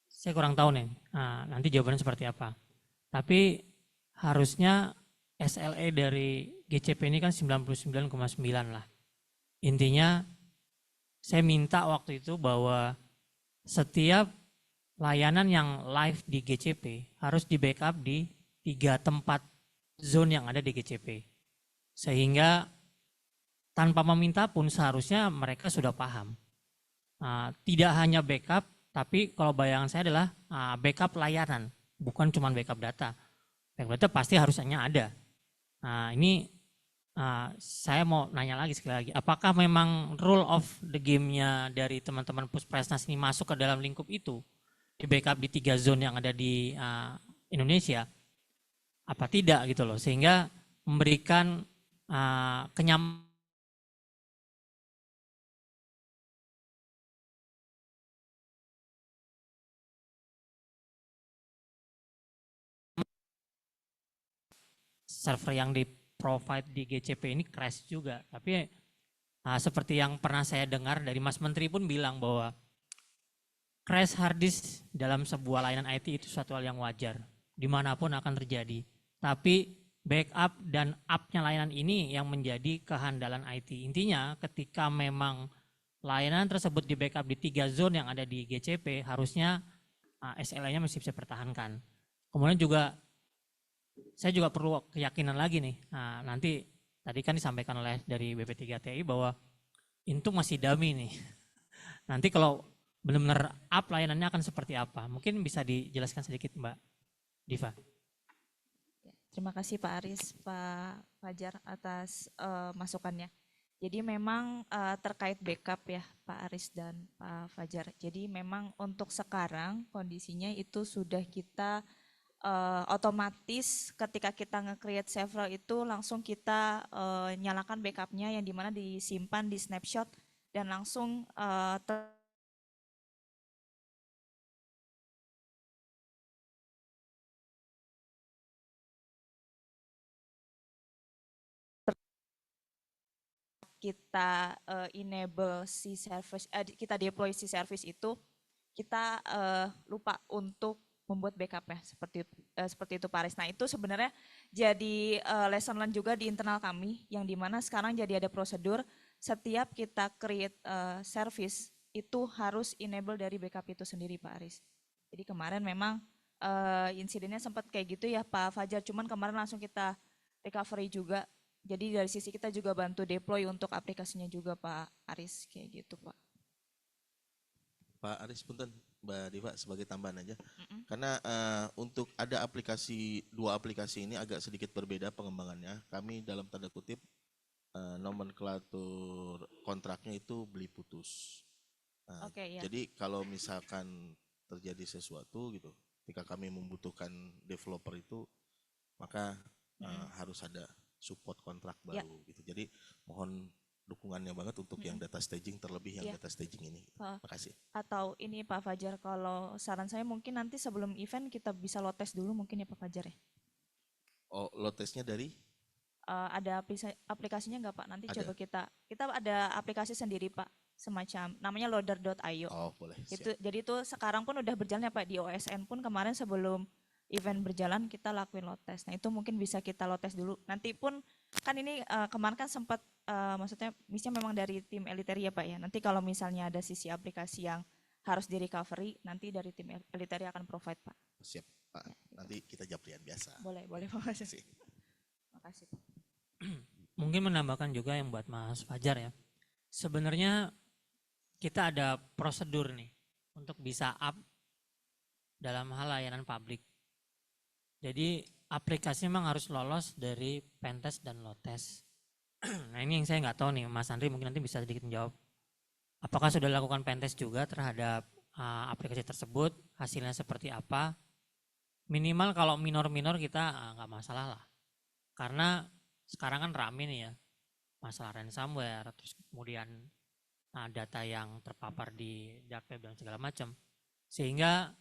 saya kurang tahu nih. Nah, nanti jawabannya seperti apa. Tapi harusnya SLA dari GCP ini kan 99,9 lah. Intinya saya minta waktu itu bahwa setiap layanan yang live di GCP harus di backup di 3 tempat zone yang ada di GCP. Sehingga tanpa meminta pun seharusnya mereka sudah paham. Tidak hanya backup, tapi kalau bayangan saya adalah backup layanan, bukan cuma backup data. Backup data pasti harusnya ada. Nah ini saya mau nanya lagi sekali lagi, apakah memang rule of the game-nya dari teman-teman Puspresnas ini masuk ke dalam lingkup itu, di backup di 3 zone yang ada di Indonesia, apa tidak gitu loh, sehingga memberikan kenyamanan server yang di provide di GCP ini crash juga. Tapi seperti yang pernah saya dengar dari Mas Menteri pun bilang bahwa crash hard disk dalam sebuah layanan IT itu suatu hal yang wajar, dimanapun akan terjadi. Tapi backup dan up-nya layanan ini yang menjadi kehandalan IT. Intinya ketika memang layanan tersebut di backup di 3 zone yang ada di GCP, harusnya SLA-nya masih bisa pertahankan. Kemudian juga saya juga perlu keyakinan lagi nih. Nah, nanti tadi kan disampaikan oleh dari BP3TI bahwa Intuk masih dummy nih. Nanti kalau benar-benar up layanannya akan seperti apa? Mungkin bisa dijelaskan sedikit Mbak Diva. Terima kasih Pak Aris, Pak Fajar atas masukannya. Jadi memang terkait backup ya Pak Aris dan Pak Fajar. Jadi memang untuk sekarang kondisinya itu sudah kita otomatis ketika kita nge-create several itu langsung kita nyalakan backupnya yang dimana disimpan di snapshot dan langsung kita enable si service, kita deploy si service itu, kita lupa untuk membuat backup ya, seperti itu Pak Aris. Nah itu sebenarnya jadi lesson learned juga di internal kami, yang dimana sekarang jadi ada prosedur setiap kita create service itu harus enable dari backup itu sendiri Pak Aris. Jadi kemarin memang insidennya sempat kayak gitu ya Pak Fajar, cuman kemarin langsung kita recovery juga. Jadi dari sisi kita juga bantu deploy untuk aplikasinya juga Pak Aris, kayak gitu Pak. Pak Aris, punten Mbak Diva sebagai tambahan aja. Karena untuk ada dua aplikasi ini agak sedikit berbeda pengembangannya. Kami dalam tanda kutip nomenklatur kontraknya itu beli putus. Oke, ya. Jadi kalau misalkan terjadi sesuatu gitu, ketika kami membutuhkan developer itu, maka harus ada support kontrak baru gitu. Jadi mohon dukungannya banget untuk yang data staging, terlebih yang data staging ini. Terima kasih. Atau ini Pak Fajar, kalau saran saya mungkin nanti sebelum event kita bisa load test dulu mungkin ya Pak Fajar ya. Oh, load testnya dari? Ada aplikasinya nggak Pak? Nanti Ada. coba kita ada aplikasi sendiri Pak, semacam namanya loader.io. Oh boleh. Itu, jadi itu sekarang pun udah berjalan ya Pak, di OSN pun kemarin sebelum event berjalan kita lakuin load test. Nah itu mungkin bisa kita load test dulu. Nanti pun kan ini kemarin kan sempat maksudnya misalnya memang dari tim Eliteria ya Pak ya. Nanti kalau misalnya ada sisi aplikasi yang harus di recovery, nanti dari tim Eliteria akan provide Pak. Siap Pak. Nanti kita japrian biasa. Boleh Pak. Makasih. Makasih Pak. Mungkin menambahkan juga yang buat Mas Fajar ya. Sebenarnya kita ada prosedur nih untuk bisa up dalam hal layanan publik. Jadi aplikasi memang harus lolos dari pentest dan load test. Nah ini yang saya nggak tahu nih, Mas Andri mungkin nanti bisa sedikit menjawab. Apakah sudah lakukan pentest juga terhadap aplikasi tersebut, hasilnya seperti apa? Minimal kalau minor-minor kita nggak masalah lah. Karena sekarang kan rame nih ya, masalah ransomware, terus kemudian data yang terpapar di dark web dan segala macam. Sehingga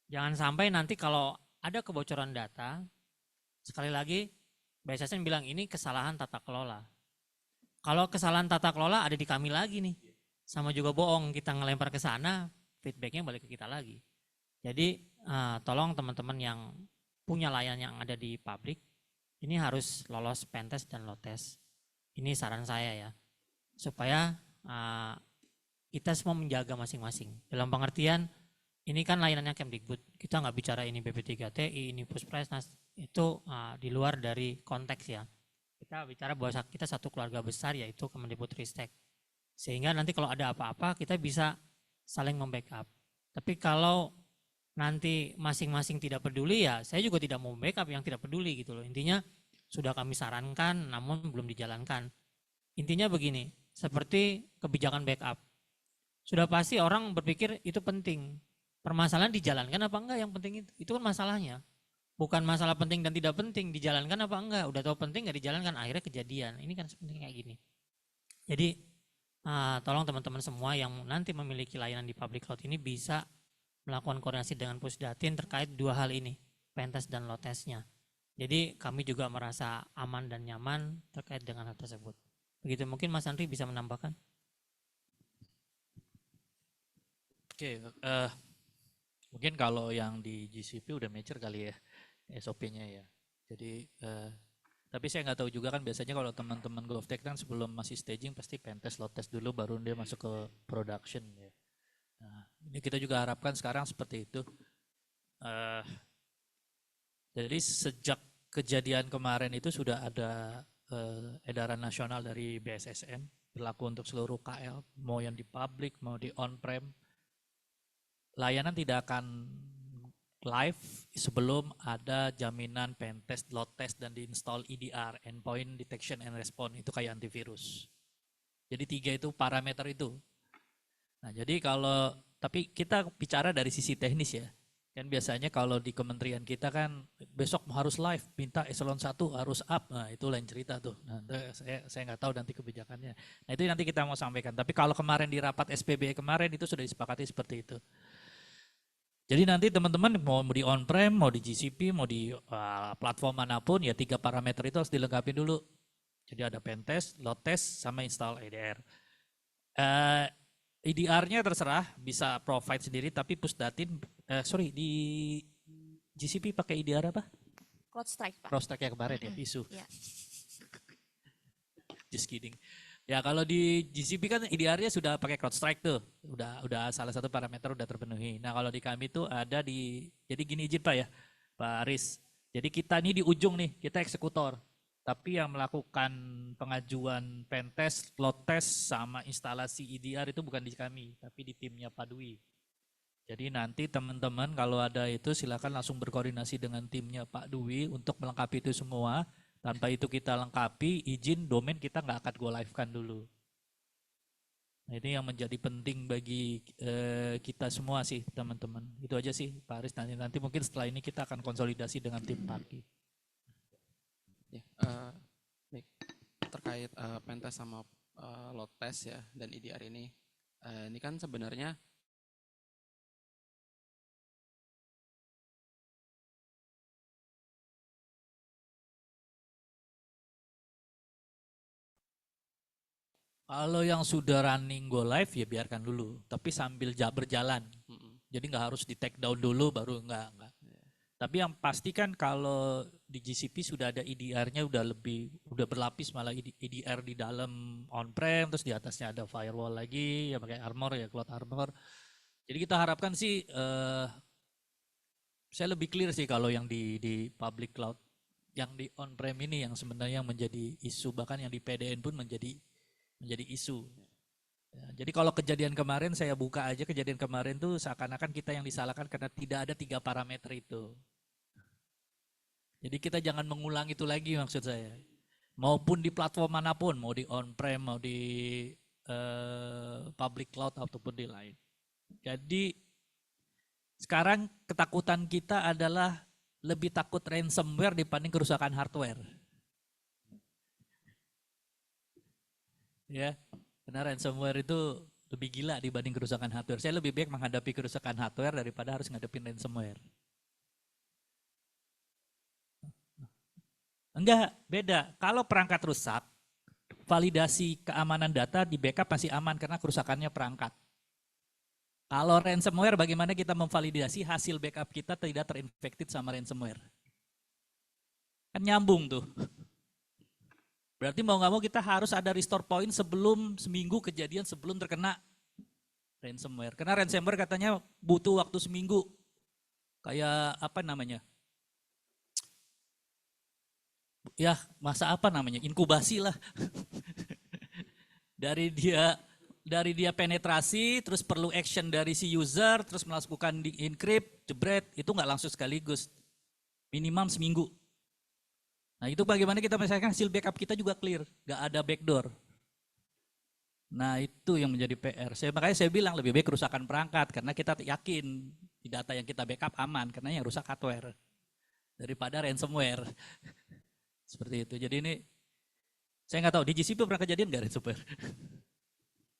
jangan sampai nanti kalau ada kebocoran data, sekali lagi BSSN bilang ini kesalahan tata kelola. Kalau kesalahan tata kelola ada di kami lagi nih, sama juga bohong, kita ngelempar ke sana, feedbacknya balik ke kita lagi. Jadi tolong teman-teman yang punya layanan yang ada di publik, ini harus lolos pentest dan load test. Ini saran saya ya, supaya kita semua menjaga masing-masing. Dalam pengertian, ini kan layanannya Kemdikbud, kita nggak bicara ini BP3TI, ini Puspresnas, itu di luar dari konteks ya. Kita bicara bahwa kita satu keluarga besar yaitu Kemendikbudristek. Sehingga nanti kalau ada apa-apa kita bisa saling membackup. Tapi kalau nanti masing-masing tidak peduli ya saya juga tidak mau backup yang tidak peduli gitu loh. Intinya sudah kami sarankan namun belum dijalankan. Intinya begini, seperti kebijakan backup. Sudah pasti orang berpikir itu penting. Permasalahan dijalankan apa enggak, yang penting itu kan masalahnya. Bukan masalah penting dan tidak penting, dijalankan apa enggak. Udah tahu penting nggak dijalankan, akhirnya kejadian. Ini kan sebenarnya kayak gini. Jadi tolong teman-teman semua yang nanti memiliki layanan di public cloud ini bisa melakukan koordinasi dengan Pusdatin terkait dua hal ini, pentest dan load testnya. Jadi kami juga merasa aman dan nyaman terkait dengan hal tersebut. Begitu, mungkin Mas Andri bisa menambahkan. Oke, mungkin kalau yang di GCP udah mature kali ya SOP-nya ya. Jadi tapi saya nggak tahu juga kan, biasanya kalau teman-teman GovTech kan sebelum masih staging pasti pentest, load test dulu baru dia masuk ke production ya. Nah, ini kita juga harapkan sekarang seperti itu. Jadi sejak kejadian kemarin itu sudah ada edaran nasional dari BSSN berlaku untuk seluruh KL, mau yang di public mau di on-prem. Layanan tidak akan live sebelum ada jaminan pentest, load test, dan diinstal EDR, Endpoint Detection and Response, itu kayak antivirus. Jadi 3 itu parameter itu. Nah, jadi tapi kita bicara dari sisi teknis ya. Kan biasanya kalau di kementerian kita kan besok harus live, minta eselon 1 harus up. Nah, itu lain cerita tuh. Nah, saya nggak tahu nanti kebijakannya. Nah, itu nanti kita mau sampaikan. Tapi kalau kemarin di rapat SPB kemarin itu sudah disepakati seperti itu. Jadi nanti teman-teman mau di on-prem, mau di GCP, mau di platform manapun, ya 3 parameter itu harus dilengkapi dulu. Jadi ada pentest, load test, sama install EDR. EDR-nya terserah, bisa provide sendiri, tapi Pusdatin, di GCP pakai EDR apa? CloudStrike, Pak. CloudStrike yang kemarin ya, isu. Ya. Just kidding. Ya kalau di GCP kan EDR-nya sudah pakai CloudStrike tuh, udah salah satu parameter udah terpenuhi. Nah kalau di kami tuh ada jadi gini izin Pak ya, Pak Aris. Jadi kita ini di ujung nih, kita eksekutor. Tapi yang melakukan pengajuan pentest, load test, sama instalasi EDR itu bukan di kami, tapi di timnya Pak Dwi. Jadi nanti teman-teman kalau ada itu silakan langsung berkoordinasi dengan timnya Pak Dwi untuk melengkapi itu semua. Tanpa itu kita lengkapi, izin domain kita nggak akan go live-kan dulu. Nah, ini yang menjadi penting bagi kita semua sih teman-teman. Itu aja sih Pak Aris, nanti mungkin setelah ini kita akan konsolidasi dengan tim Parki. Ya, baik. Terkait pentest sama load test ya dan EDR ini kan sebenarnya kalau yang sudah running go live ya biarkan dulu, tapi sambil berjalan. Jadi nggak harus di take down dulu baru enggak. Tapi yang pasti kan kalau di GCP sudah ada EDR-nya udah berlapis, malah EDR di dalam on-prem, terus di atasnya ada firewall lagi, ya pakai Armor ya, Cloud Armor. Jadi kita harapkan sih, saya lebih clear sih kalau yang di public cloud, yang di on-prem ini yang sebenarnya menjadi isu, bahkan yang di PDN pun menjadi isu. Ya, jadi kalau kejadian kemarin saya buka aja, kejadian kemarin tuh seakan-akan kita yang disalahkan karena tidak ada 3 parameter itu. Jadi kita jangan mengulang itu lagi maksud saya. Maupun di platform manapun, mau di on-prem, mau di public cloud ataupun di lain. Jadi sekarang ketakutan kita adalah lebih takut ransomware dibanding kerusakan hardware. Ya. Karena ransomware itu lebih gila dibanding kerusakan hardware. Saya lebih baik menghadapi kerusakan hardware daripada harus ngadepin ransomware. Enggak, beda. Kalau perangkat rusak, validasi keamanan data di backup masih aman karena kerusakannya perangkat. Kalau ransomware, bagaimana kita memvalidasi hasil backup kita tidak terinfected sama ransomware? Kan nyambung tuh. Berarti mau nggak mau kita harus ada restore point sebelum seminggu kejadian, sebelum terkena ransomware. Karena ransomware katanya butuh waktu seminggu. Kayak apa namanya? Ya masa apa namanya? Inkubasi lah. dari dia penetrasi, terus perlu action dari si user, terus melakukan di encrypt, jebret, itu nggak langsung sekaligus. Minimum seminggu. Nah itu bagaimana kita misalkan hasil backup kita juga clear, nggak ada backdoor. Nah itu yang menjadi PR. Makanya saya bilang lebih baik kerusakan perangkat, karena kita yakin di data yang kita backup aman, karena yang rusak hardware. Daripada ransomware. Seperti itu. Jadi ini, saya nggak tahu, di GCP pernah kejadian nggak ransomware?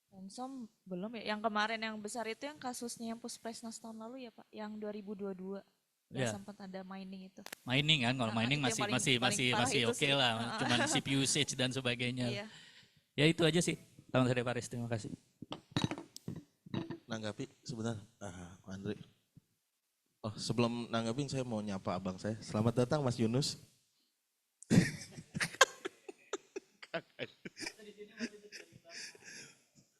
Ransom belum ya, yang kemarin yang besar itu yang kasusnya yang Puspresnas tahun lalu ya Pak, yang 2022. Ya, sempat ada mining itu. Mining kan, kalau mining masih oke lah, cuman CPU usage dan sebagainya. Iya. Ya itu aja sih, Taman Sari Paris, terima kasih. Nanggapi sebentar, Pak Andri. Oh sebelum nanggapin saya mau nyapa abang saya. Selamat datang Mas Yunus.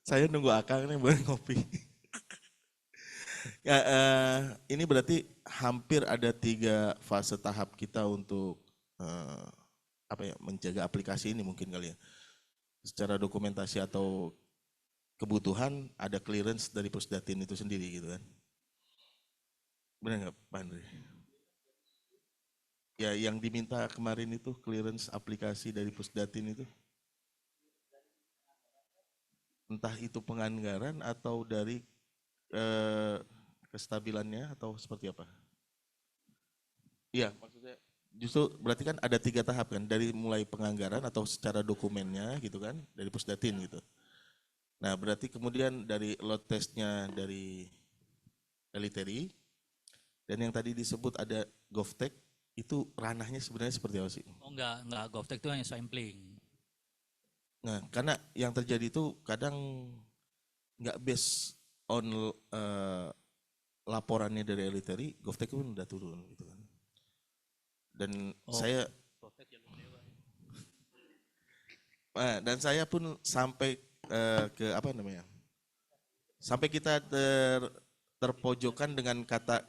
Saya nunggu Akang nih buat ngopi. Ya, ini berarti hampir ada 3 fase tahap kita untuk menjaga aplikasi ini mungkin kali ya. Secara dokumentasi atau kebutuhan ada clearance dari Pusdatin itu sendiri gitu kan. Benar nggak Pak Andre? Ya yang diminta kemarin itu clearance aplikasi dari Pusdatin itu. Entah itu penganggaran atau dari eh, kestabilannya atau seperti apa? Iya, maksudnya justru berarti kan ada 3 tahap kan, dari mulai penganggaran atau secara dokumennya gitu kan, dari Pusdatin gitu. Nah berarti kemudian dari load testnya dari Eliteri, dan yang tadi disebut ada GovTech, itu ranahnya sebenarnya seperti apa sih? Oh enggak, GovTech itu hanya sampling. Nah karena yang terjadi itu kadang nggak based on laporannya dari Eliteri, GovTech pun udah turun gitu kan. Dan saya dan saya pun sampai ke apa namanya? Sampai kita terpojokan dengan kata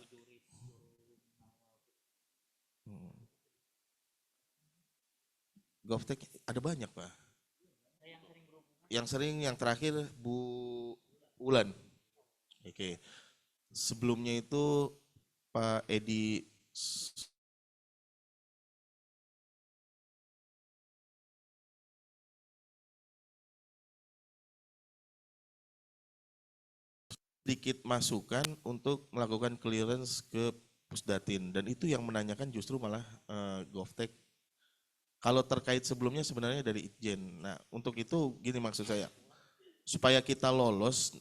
GovTech ada banyak Pak. Yang sering yang terakhir Bu Ulan. Oke. Sebelumnya itu Pak Edi sedikit masukan untuk melakukan clearance ke Pusdatin, dan itu yang menanyakan justru malah GovTech. Kalau terkait sebelumnya sebenarnya dari Itjen. Nah untuk itu gini maksud saya, supaya kita lolos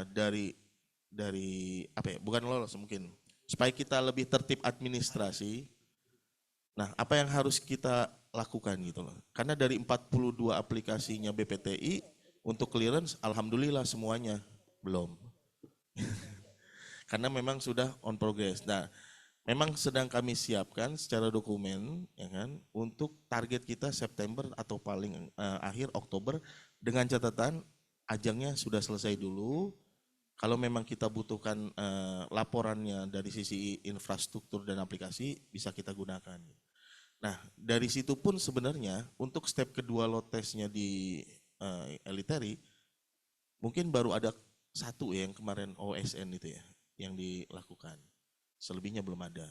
dari apa ya, bukan lolos mungkin, supaya kita lebih tertib administrasi. Nah apa yang harus kita lakukan gitu loh, karena dari 42 aplikasinya BPTI untuk clearance alhamdulillah semuanya belum. Karena memang sudah on progress. Nah, memang sedang kami siapkan secara dokumen, ya kan, untuk target kita September atau paling akhir Oktober, dengan catatan ajangnya sudah selesai dulu. Kalau memang kita butuhkan laporannya dari sisi infrastruktur dan aplikasi, bisa kita gunakan. Nah, dari situ pun sebenarnya untuk step kedua load testnya di Eliteri, mungkin baru ada satu ya yang kemarin OSN itu ya, yang dilakukan. Selebihnya belum ada.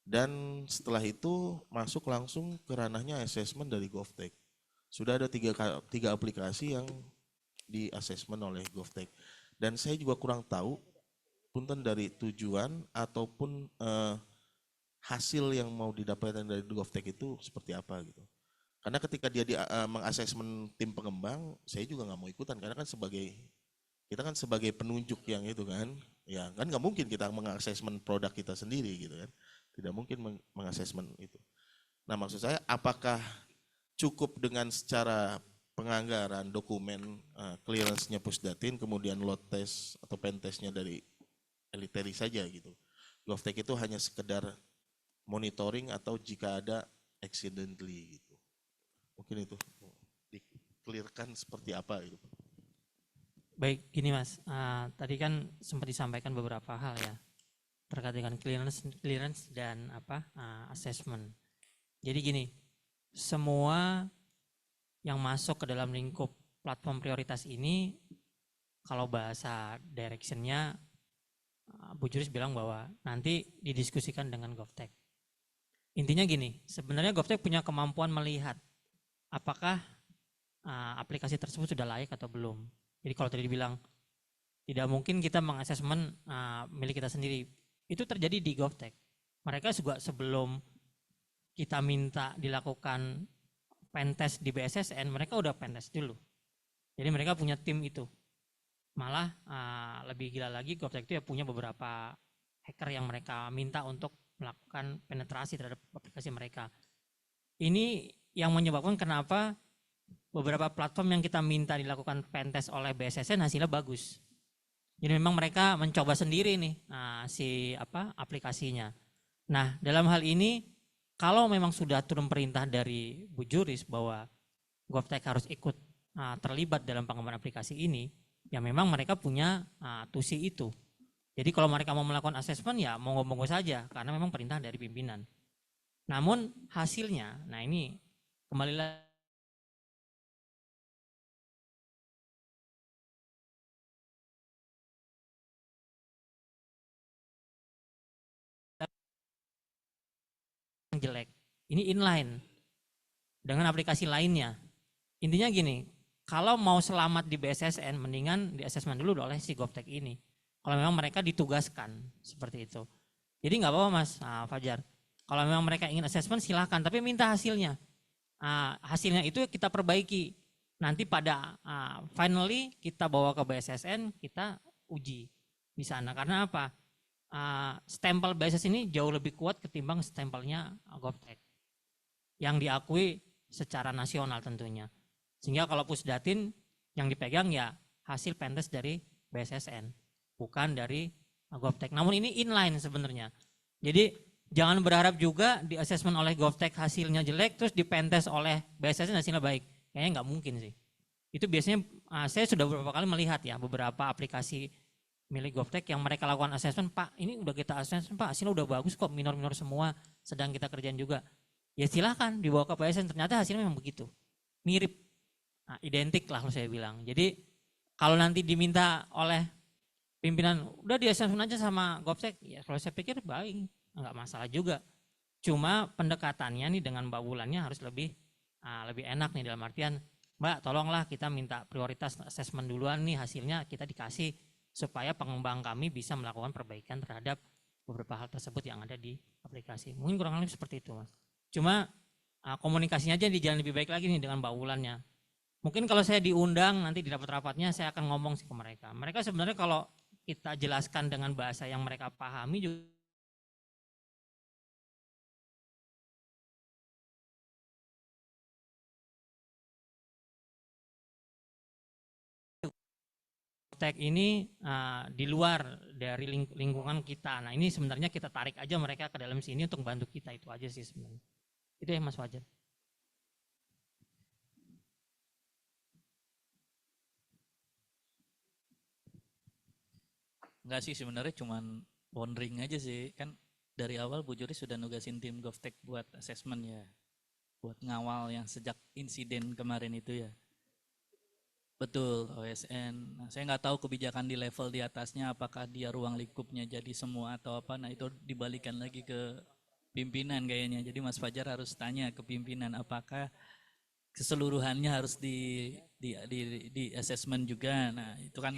Dan setelah itu masuk langsung ke ranahnya assessment dari GovTech. Sudah ada tiga aplikasi yang di assessment oleh GovTech. Dan saya juga kurang tahu punten dari tujuan ataupun hasil yang mau didapatkan dari GovTech itu seperti apa gitu. Karena ketika dia mengassessment tim pengembang, saya juga nggak mau ikutan karena kan kita kan sebagai penunjuk yang itu kan, ya kan nggak mungkin kita mengassessment produk kita sendiri gitu kan, tidak mungkin mengassessment itu. Nah maksud saya apakah cukup dengan secara penganggaran dokumen clearance-nya Pusdatin, kemudian load test atau pen testnya dari Eliteri saja gitu. GovTech itu hanya sekedar monitoring atau jika ada accidentally gitu. Mungkin itu di-clearkan seperti apa gitu. Baik, gini Mas, tadi kan sempat disampaikan beberapa hal ya terkait dengan clearance dan assessment. Jadi gini, semua yang masuk ke dalam lingkup platform prioritas ini, kalau bahasa directionnya, Bu Juris bilang bahwa nanti didiskusikan dengan GovTech. Intinya gini, sebenarnya GovTech punya kemampuan melihat apakah aplikasi tersebut sudah layak atau belum. Jadi kalau tadi dibilang tidak mungkin kita mengasesmen milik kita sendiri, itu terjadi di GovTech. Mereka juga sebelum kita minta dilakukan pentest di BSSN, mereka udah pentest dulu. Jadi mereka punya tim itu. Malah lebih gila lagi, GovTech itu ya punya beberapa hacker yang mereka minta untuk melakukan penetrasi terhadap aplikasi mereka. Ini yang menyebabkan kenapa beberapa platform yang kita minta dilakukan pentest oleh BSSN hasilnya bagus. Jadi memang mereka mencoba sendiri nih aplikasinya. Nah dalam hal ini kalau memang sudah turun perintah dari Bu Juris bahwa GovTech harus ikut terlibat dalam pengembangan aplikasi ini, ya memang mereka punya tusi itu. Jadi kalau mereka mau melakukan asesmen ya monggo-monggo saja karena memang perintah dari pimpinan. Namun hasilnya, nah ini kembali lagi jelek. Ini inline dengan aplikasi lainnya. Intinya gini, kalau mau selamat di BSSN, mendingan di assessment dulu oleh si GovTech ini. Kalau memang mereka ditugaskan seperti itu. Jadi nggak apa-apa Mas Fajar. Kalau memang mereka ingin assessment silahkan, tapi minta hasilnya. Hasilnya itu kita perbaiki. Nanti pada finally kita bawa ke BSSN, kita uji di sana. Karena apa? Stempel BSS ini jauh lebih kuat ketimbang stempelnya GovTech yang diakui secara nasional tentunya. Sehingga kalau Pusdatin yang dipegang ya hasil pentest dari BSSN, bukan dari GovTech. Namun ini inline sebenarnya. Jadi jangan berharap juga di assessment oleh GovTech hasilnya jelek terus di pentest oleh BSSN hasilnya baik. Kayaknya nggak mungkin sih. Itu biasanya saya sudah beberapa kali melihat ya beberapa aplikasi milik GovTech yang mereka lakukan assessment, Pak ini udah kita assessment Pak, hasilnya udah bagus kok, minor-minor semua, sedang kita kerjain juga. Ya silahkan dibawa ke BSSN, ternyata hasilnya memang begitu. Mirip, identik lah saya bilang. Jadi kalau nanti diminta oleh pimpinan, udah di assessment aja sama GovTech, ya kalau saya pikir baik, nggak masalah juga. Cuma pendekatannya nih dengan Mbak Wulannya harus lebih enak nih dalam artian, Mbak tolonglah kita minta prioritas assessment duluan nih hasilnya kita dikasih supaya pengembang kami bisa melakukan perbaikan terhadap beberapa hal tersebut yang ada di aplikasi. Mungkin kurang lebih seperti itu Mas. Cuma komunikasinya aja dijalan lebih baik lagi nih dengan Mbak Wulannya. Mungkin kalau saya diundang nanti di rapat-rapatnya saya akan ngomong sih ke mereka. Mereka sebenarnya kalau kita jelaskan dengan bahasa yang mereka pahami juga GovTech ini di luar dari lingkungan kita. Nah ini sebenarnya kita tarik aja mereka ke dalam sini untuk bantu kita, itu aja sih sebenarnya. Itu ya Mas Fajar. Enggak sih sebenarnya cuman wondering aja sih. Kan dari awal Bu Juri sudah nugasin tim GovTech buat assessment ya. Buat ngawal yang sejak insiden kemarin itu ya. Betul, OSN. Nah, saya nggak tahu kebijakan di level di atasnya apakah dia ruang lingkupnya jadi semua atau apa. Nah itu dibalikan lagi ke pimpinan kayaknya. Jadi Mas Fajar harus tanya ke pimpinan apakah keseluruhannya harus di assessment juga. Nah itu kan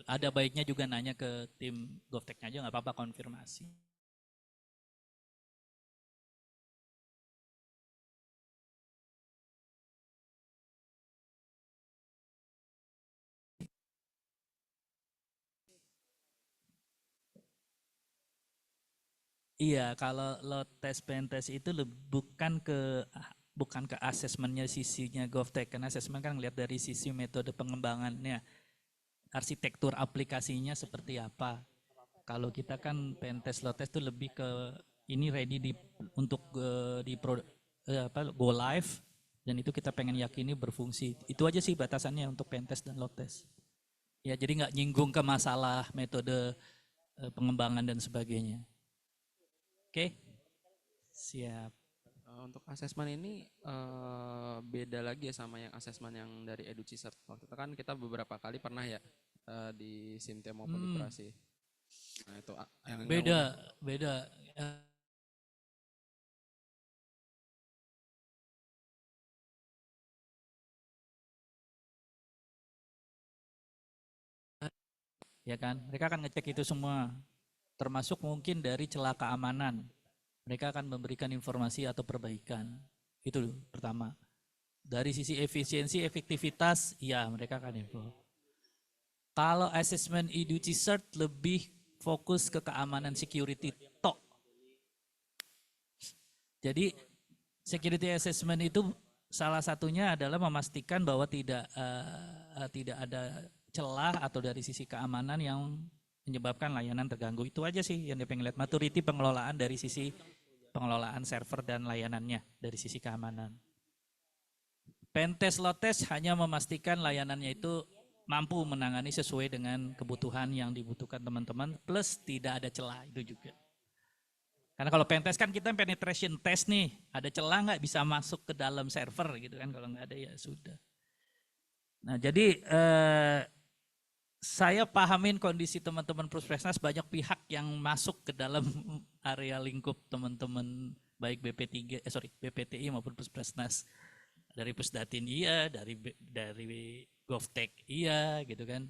ada baiknya juga nanya ke tim GovTech aja nggak apa-apa konfirmasi. Iya, kalau load test pentest itu bukan ke asesmennya sisinya GovTech, karena asesmen kan ngelihat dari sisi metode pengembangannya, arsitektur aplikasinya seperti apa. Kalau kita kan pentest load test itu lebih ke ini ready untuk go live dan itu kita pengen yakini berfungsi. Itu aja sih batasannya untuk pentest dan load test. Ya jadi nggak nyinggung ke masalah metode pengembangan dan sebagainya. Oke, siap. Untuk asesmen ini beda lagi ya sama yang asesmen yang dari EduCert. Waktu itu kan kita beberapa kali pernah ya di Simte maupun di Kurasi. Nah itu yang Beda. Ya kan, mereka akan ngecek itu semua, termasuk mungkin dari celah keamanan. Mereka akan memberikan informasi atau perbaikan. Itu pertama. Dari sisi efisiensi, efektivitas, ya mereka akan info. Kalau assessment EduCert lebih fokus ke keamanan security tok. Jadi security assessment itu salah satunya adalah memastikan bahwa tidak ada celah atau dari sisi keamanan yang menyebabkan layanan terganggu. Itu aja sih yang dia pengen lihat, maturity pengelolaan dari sisi pengelolaan server dan layanannya dari sisi keamanan. Pentest load test hanya memastikan layanannya itu mampu menangani sesuai dengan kebutuhan yang dibutuhkan teman-teman, plus tidak ada celah itu juga. Karena kalau pentest kan kita penetration test nih, ada celah nggak bisa masuk ke dalam server gitu kan, kalau nggak ada ya sudah. Nah jadi saya pahamin kondisi teman-teman Puskesmas, banyak pihak yang masuk ke dalam area lingkup teman-teman baik BPTI maupun Puspresnas. Dari Pusdatin iya, dari GovTech iya gitu kan.